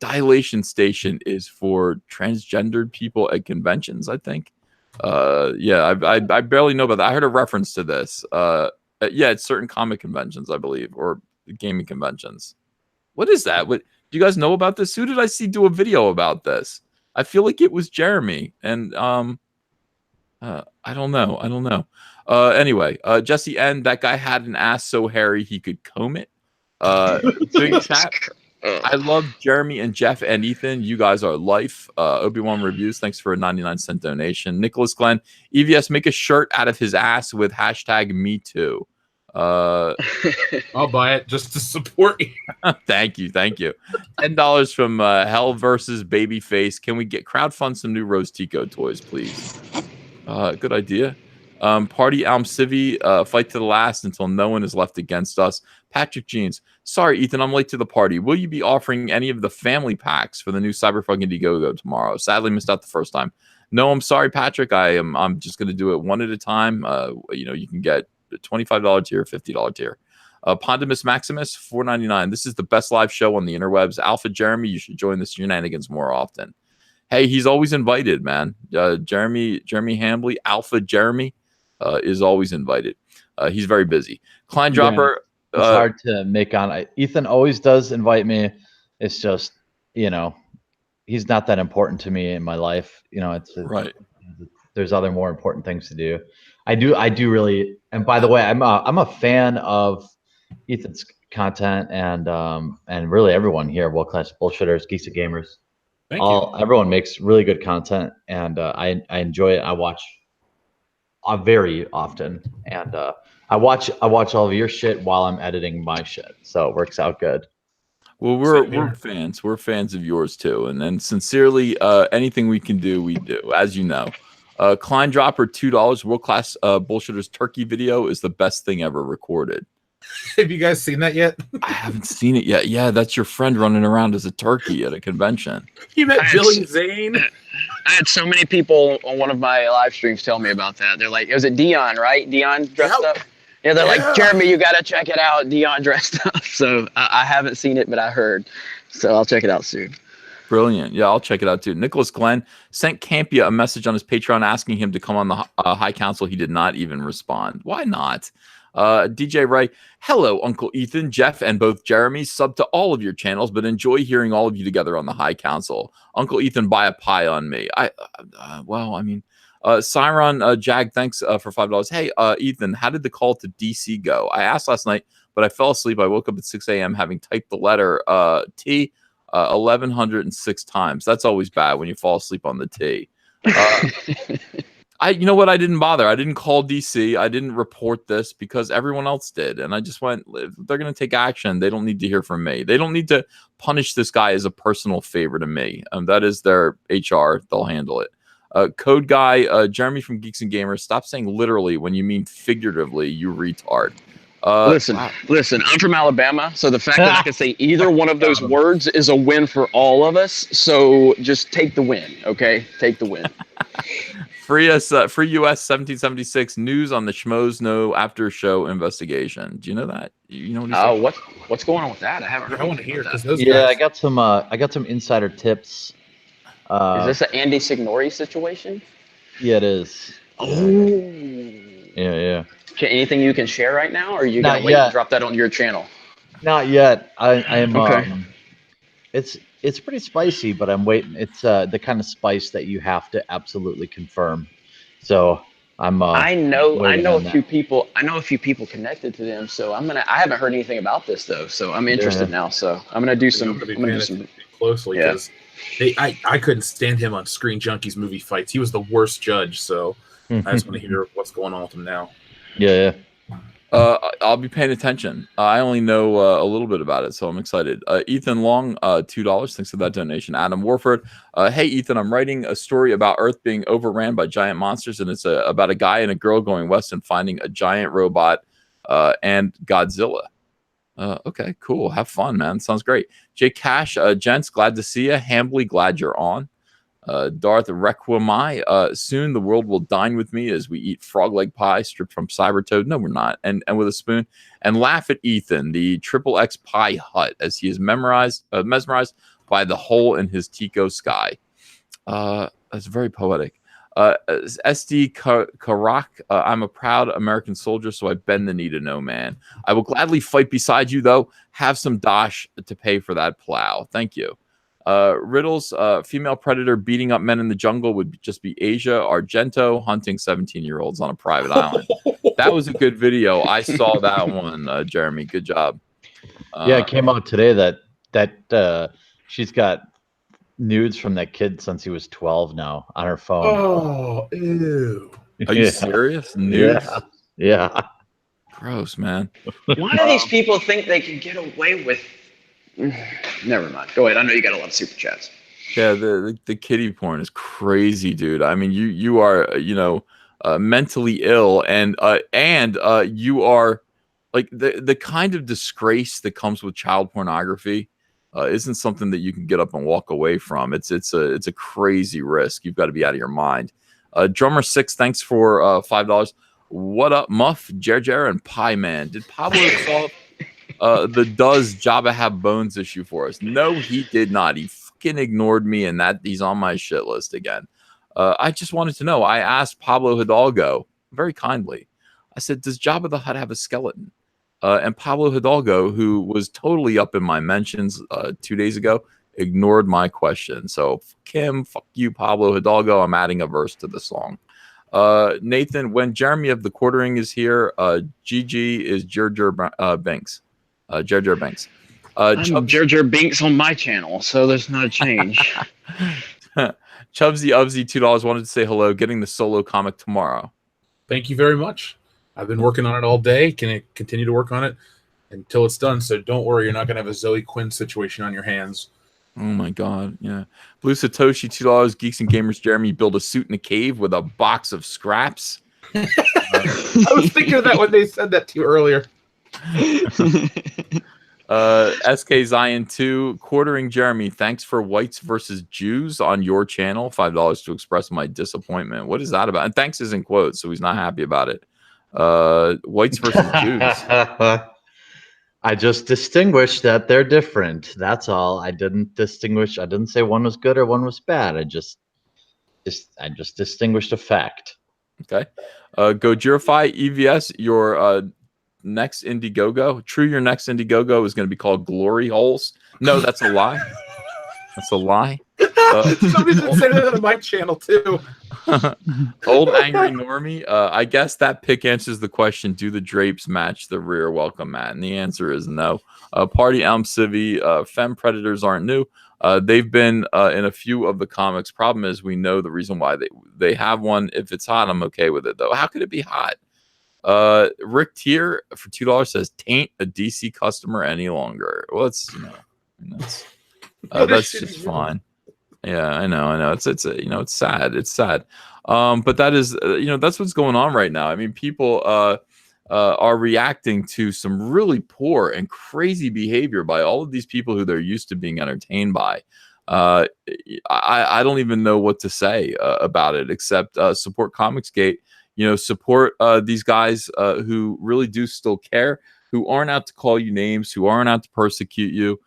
dilation station is for transgendered people at conventions, I think. Yeah, I barely know about that. I heard a reference to this. Yeah, it's certain comic conventions, I believe, or gaming conventions. What is that? What do you guys know about this? Who did I see do a video about this? I feel like it was Jeremy, and I don't know. Anyway, Jesse N, that guy had an ass so hairy he could comb it. Big chat. I love Jeremy and Jeff and Ethan. You guys are life. Obi-Wan Reviews, thanks for a 99-cent donation. Nicholas Glenn, EVS, make a shirt out of his ass with hashtag me too. I'll buy it just to support you. Thank you. $10 from Hell versus Babyface. Can we crowdfund some new Rose Tico toys, please? Good idea. Party Alm Civi, fight to the last until no one is left against us. Patrick Jeans, sorry, Ethan, I'm late to the party. Will you be offering any of the family packs for the new Cyberpunk Indiegogo tomorrow? Sadly, missed out the first time. No, I'm sorry, Patrick. I'm just going to do it one at a time. You can get $25 tier, $50 tier. Pondimus Maximus, $4.99. This is the best live show on the interwebs. Alpha Jeremy, you should join the shenanigans more often. Hey, he's always invited, man. Jeremy Hambley, Alpha Jeremy, is always invited. He's very busy. Klein Dropper. It's hard to make on. Ethan always does invite me. It's just, he's not that important to me in my life. Right. There's other more important things to do. I do really. And by the way, I'm a fan of Ethan's content, and really everyone here, World Class Bullshitters, Geeks and Gamers. Thank you. Everyone makes really good content, and I enjoy it. I watch very often, and I watch all of your shit while I'm editing my shit, so it works out good. Well, we're fans. We're fans of yours too, and sincerely, anything we can do, we do. As you know, Klein Dropper $2 World Class Bullshitters turkey video is the best thing ever recorded. Have you guys seen that yet? I haven't seen it yet. Yeah, that's your friend running around as a turkey at a convention. You met Billy Zane? I had so many people on one of my live streams tell me about that. They're like, it was Dion, right? Dion dressed up? Yeah, they're like, Jeremy, you got to check it out. Dion dressed up. So I haven't seen it, but I heard. So I'll check it out soon. Brilliant. Yeah, I'll check it out too. Nicholas Glenn sent Campia a message on his Patreon asking him to come on the High Council. He did not even respond. Why not? DJ Ray, hello, Uncle Ethan, Jeff, and both Jeremy. Sub to all of your channels, but enjoy hearing all of you together on the High Council. Uncle Ethan, buy a pie on me. Siron Jag, thanks for $5. Hey, Ethan, how did the call to DC go? I asked last night, but I fell asleep. I woke up at 6 a.m. having typed the letter T 1,106 times. That's always bad when you fall asleep on the T. You know what? I didn't bother. I didn't call DC. I didn't report this because everyone else did. And I just went, if they're going to take action, they don't need to hear from me. They don't need to punish this guy as a personal favor to me. That is their HR. They'll handle it. Code guy, Jeremy from Geeks and Gamers, stop saying literally when you mean figuratively, you retard. Listen, I'm from Alabama, so the fact that I can say either one of those words is a win for all of us. So just take the win, okay? Take the win. Free US 1776 news on the Schmoes No after show investigation. Do you know that? You know what's going on with that? I haven't heard. I want to hear because those guys... I got some insider tips. Is this an Andy Signori situation? Yeah, it is. Oh. Yeah. Anything you can share right now, or are you gonna wait to drop that on your channel? Not yet. I am. Okay. It's pretty spicy, but I'm waiting. It's the kind of spice that you have to absolutely confirm. So I'm. I know a few people. I know a few people connected to them. So I haven't heard anything about this though. So I'm interested now. So I'm gonna do some closely because I couldn't stand him on Screen Junkies movie fights. He was the worst judge. So I just want to hear what's going on with him now. Yeah. I'll be paying attention. I only know a little bit about it, so I'm excited. Ethan Long, $2. Thanks for that donation. Adam Warford, hey Ethan, I'm writing a story about Earth being overran by giant monsters, and it's about a guy and a girl going west and finding a giant robot and Godzilla. Okay, cool. Have fun, man. Sounds great. Jay Cash, gents, glad to see you. Hambly, glad you're on. Darth Requimai, soon the world will dine with me as we eat frog leg pie stripped from Cybertoad. No, we're not. And with a spoon. And laugh at Ethan, the XXX pie hut, as he is mesmerized by the hole in his Tico sky. That's very poetic. SD Karak, I'm a proud American soldier, so I bend the knee to no man. I will gladly fight beside you, though. Have some dosh to pay for that plow. Thank you. Riddles, female predator beating up men in the jungle would just be Asia Argento hunting 17-year-olds on a private island. That was a good video. I saw that one, Jeremy. Good job. Yeah, it came out today that she's got nudes from that kid since he was 12 now on her phone. Oh, ew. Are you serious? Nudes? Yeah. Gross, man. Why do these people think they can get away with... Never mind. Go ahead. I know you got a lot of super chats. Yeah, the kiddie porn is crazy, dude. I mean, you are mentally ill, and you are like the kind of disgrace that comes with child pornography isn't something that you can get up and walk away from. It's a crazy risk. You've got to be out of your mind. Drummer 6, thanks for $5. What up, Muff, Jer, and Pie Man? Did Pablo solve the does Jabba have bones issue for us? No, he did not. He fucking ignored me, and that he's on my shit list again. I just wanted to know. I asked Pablo Hidalgo very kindly. I said, does Jabba the Hutt have a skeleton? And Pablo Hidalgo, who was totally up in my mentions 2 days ago, ignored my question. So Kim, fuck you, Pablo Hidalgo. I'm adding a verse to the song. Nathan, when Jeremy of the Quartering is here, GG is Jer Banks. Jar Jar Banks. I'm Jar Jar Binks on my channel, so there's not a change. Chubsy Ubsy $2 wanted to say hello. Getting the solo comic tomorrow. Thank you very much. I've been working on it all day. Can I continue to work on it until it's done? So don't worry, you're not going to have a Zoe Quinn situation on your hands. Oh my God, yeah. Blue Satoshi $2. Geeks and Gamers Jeremy build a suit in a cave with a box of scraps. I was thinking of that when they said that to you earlier. SK Zion 2 quartering Jeremy. Thanks for whites versus Jews on your channel. $5 to express my disappointment. What is that about? And thanks is in quotes, so he's not happy about it. Whites versus Jews. I just distinguished that they're different. That's all. I didn't distinguish. I didn't say one was good or one was bad. I just distinguished a fact. Okay. Gojirify EVS, your next Indiegogo. True, your next Indiegogo is going to be called Glory Holes. No, that's a lie. That's a lie. Somebody's been saying that on my channel too. Old Angry Normie. I guess that pick answers the question: do the drapes match the rear welcome mat? And the answer is no. Party Elm Civi. Femme Predators aren't new. They've been in a few of the comics. Problem is, we know the reason why they have one. If it's hot, I'm okay with it though. How could it be hot? Rick Tier for $2 says, "Tain't a DC customer any longer." Well, that's that's just fine. Yeah, I know. It's it's sad. It's sad. But that is that's what's going on right now. I mean, people are reacting to some really poor and crazy behavior by all of these people who they're used to being entertained by. I don't even know what to say about it except support Comicsgate. Support these guys who really do still care, who aren't out to call you names, who aren't out to persecute you.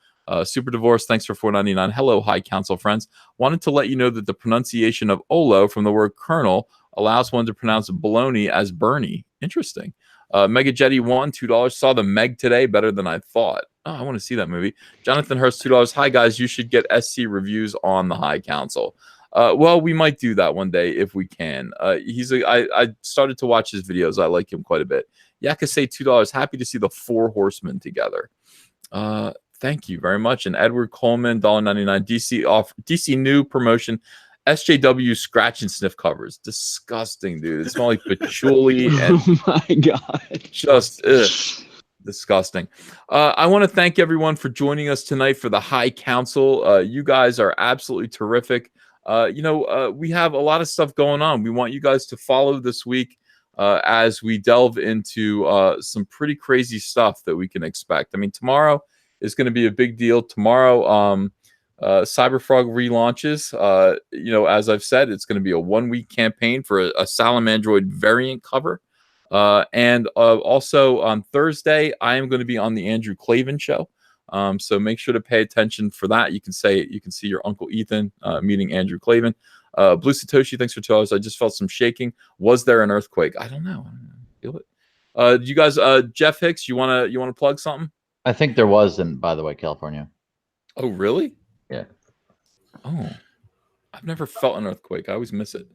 Super Divorce, thanks for $4.99. Hello, High Council friends. Wanted to let you know that the pronunciation of Olo from the word colonel allows one to pronounce baloney as Bernie. Interesting. Mega Jetty 1, $2. Saw the Meg today, better than I thought. Oh, I want to see that movie. Jonathan Hurst, $2. Hi, guys. You should get SC reviews on the High Council. Well, we might do that one day if we can. I started to watch his videos. I like him quite a bit. Yakase, $2. Happy to see the 4 horsemen together. Thank you very much. And Edward Coleman, $1.99. DC new promotion. SJW scratch and sniff covers. Disgusting, dude. It smells like patchouli. And oh my God. Just disgusting. I want to thank everyone for joining us tonight for the High Council. You guys are absolutely terrific. We have a lot of stuff going on. We want you guys to follow this week as we delve into some pretty crazy stuff that we can expect. I mean, tomorrow is going to be a big deal. Tomorrow, Cyberfrog relaunches. As I've said, it's going to be a 1-week campaign for a Salamandroid variant cover. And also on Thursday, I am going to be on the Andrew Clavin show. So make sure to pay attention for that. You can see your Uncle Ethan meeting Andrew Clavin. Blue Satoshi, thanks for $2. I just felt some shaking. Was there an earthquake? I don't know. Feel it. You guys, Jeff Hicks, you wanna plug something? I think there was by the way, California. Oh, really? Yeah. Oh, I've never felt an earthquake. I always miss it.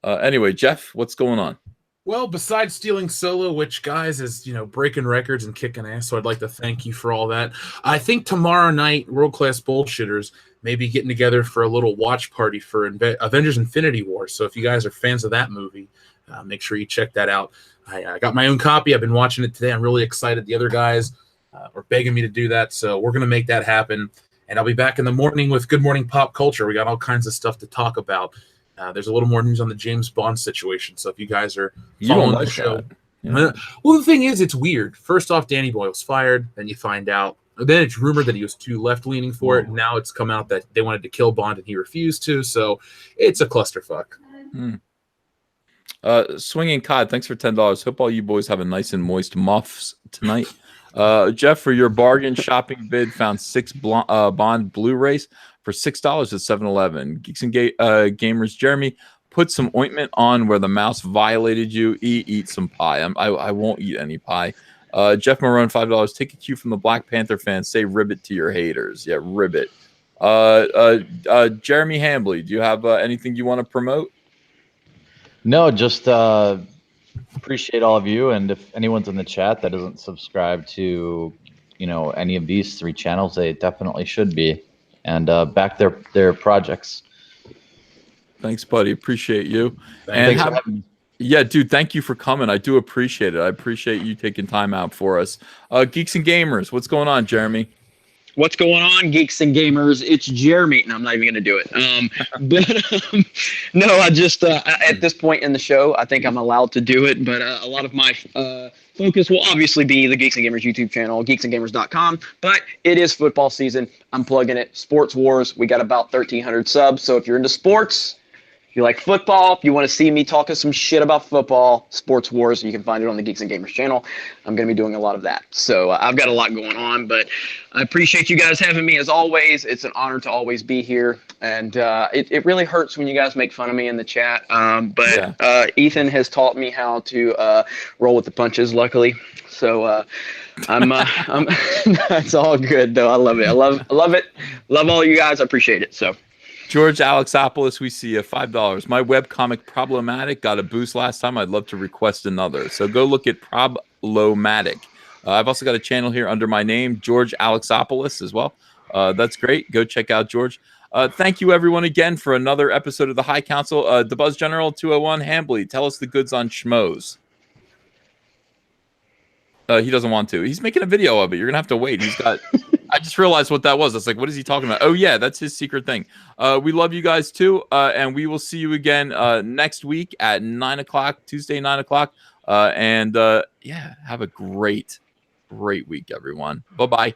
Anyway, Jeff, what's going on? Well, besides stealing Solo, which, guys, is, breaking records and kicking ass, so I'd like to thank you for all that. I think tomorrow night, World Class Bullshitters may be getting together for a little watch party for Avengers Infinity War. So if you guys are fans of that movie, make sure you check that out. I got my own copy. I've been watching it today. I'm really excited. The other guys are begging me to do that, so we're going to make that happen. And I'll be back in the morning with Good Morning Pop Culture. We got all kinds of stuff to talk about. There's a little more news on the James Bond situation. So if you guys are following the show, well, the thing is, it's weird. First off, Danny Boyle's fired. Then you find out. Then it's rumored that he was too left-leaning for it. Now it's come out that they wanted to kill Bond and he refused to. So it's a clusterfuck. Swinging Cod, thanks for $10. Hope all you boys have a nice and moist muffs tonight. Jeff, for your bargain shopping bid, found 6 Bond Blu-rays for $6 at 7-Eleven. Geeks and Gamers, Jeremy, put some ointment on where the mouse violated you. Eat some pie. I won't eat any pie. Jeff Marone, $5. Take a cue from the Black Panther fans. Say ribbit to your haters. Yeah, ribbit. Jeremy Hambley, do you have anything you want to promote? No, just appreciate all of you. And if anyone's in the chat that isn't subscribed to any of these 3 channels, they definitely should be, and back their projects. Thanks, buddy. Appreciate you. Thanks for having me. Yeah, dude, thank you for coming. I do appreciate it. I appreciate you taking time out for us. Geeks and Gamers, what's going on, Jeremy? What's going on, geeks and gamers? It's Jeremy, and I'm not even going to do it. No, I just at this point in the show, I think I'm allowed to do it. But a lot of my focus will obviously be the Geeks and Gamers YouTube channel, geeksandgamers.com. But it is football season. I'm plugging it. Sports Wars. We got about 1,300 subs. So if you're into sports, if you like football, if you want to see me talking some shit about football, Sports Wars, you can find it on the Geeks and Gamers channel. I'm going to be doing a lot of that. So I've got a lot going on, but I appreciate you guys having me as always. It's an honor to always be here. And it really hurts when you guys make fun of me in the chat. But Ethan has taught me how to roll with the punches, luckily. So I'm that's all good, though. I love it. I love it. Love all you guys. I appreciate it. So. George Alexopoulos, we see you, $5. My webcomic Problematic got a boost last time. I'd love to request another. So go look at Problematic. I've also got a channel here under my name, George Alexopoulos, as well. That's great. Go check out George. Thank you, everyone, again for another episode of the High Council. The Buzz General 201, Hambly, tell us the goods on schmoes. He doesn't want to. He's making a video of it. You're going to have to wait. He's got... I just realized what that was. I was like, what is he talking about? Oh, yeah, that's his secret thing. We love you guys, too. And we will see you again next week at 9 o'clock, Tuesday, 9 o'clock. Yeah, have a great week, everyone. Bye-bye.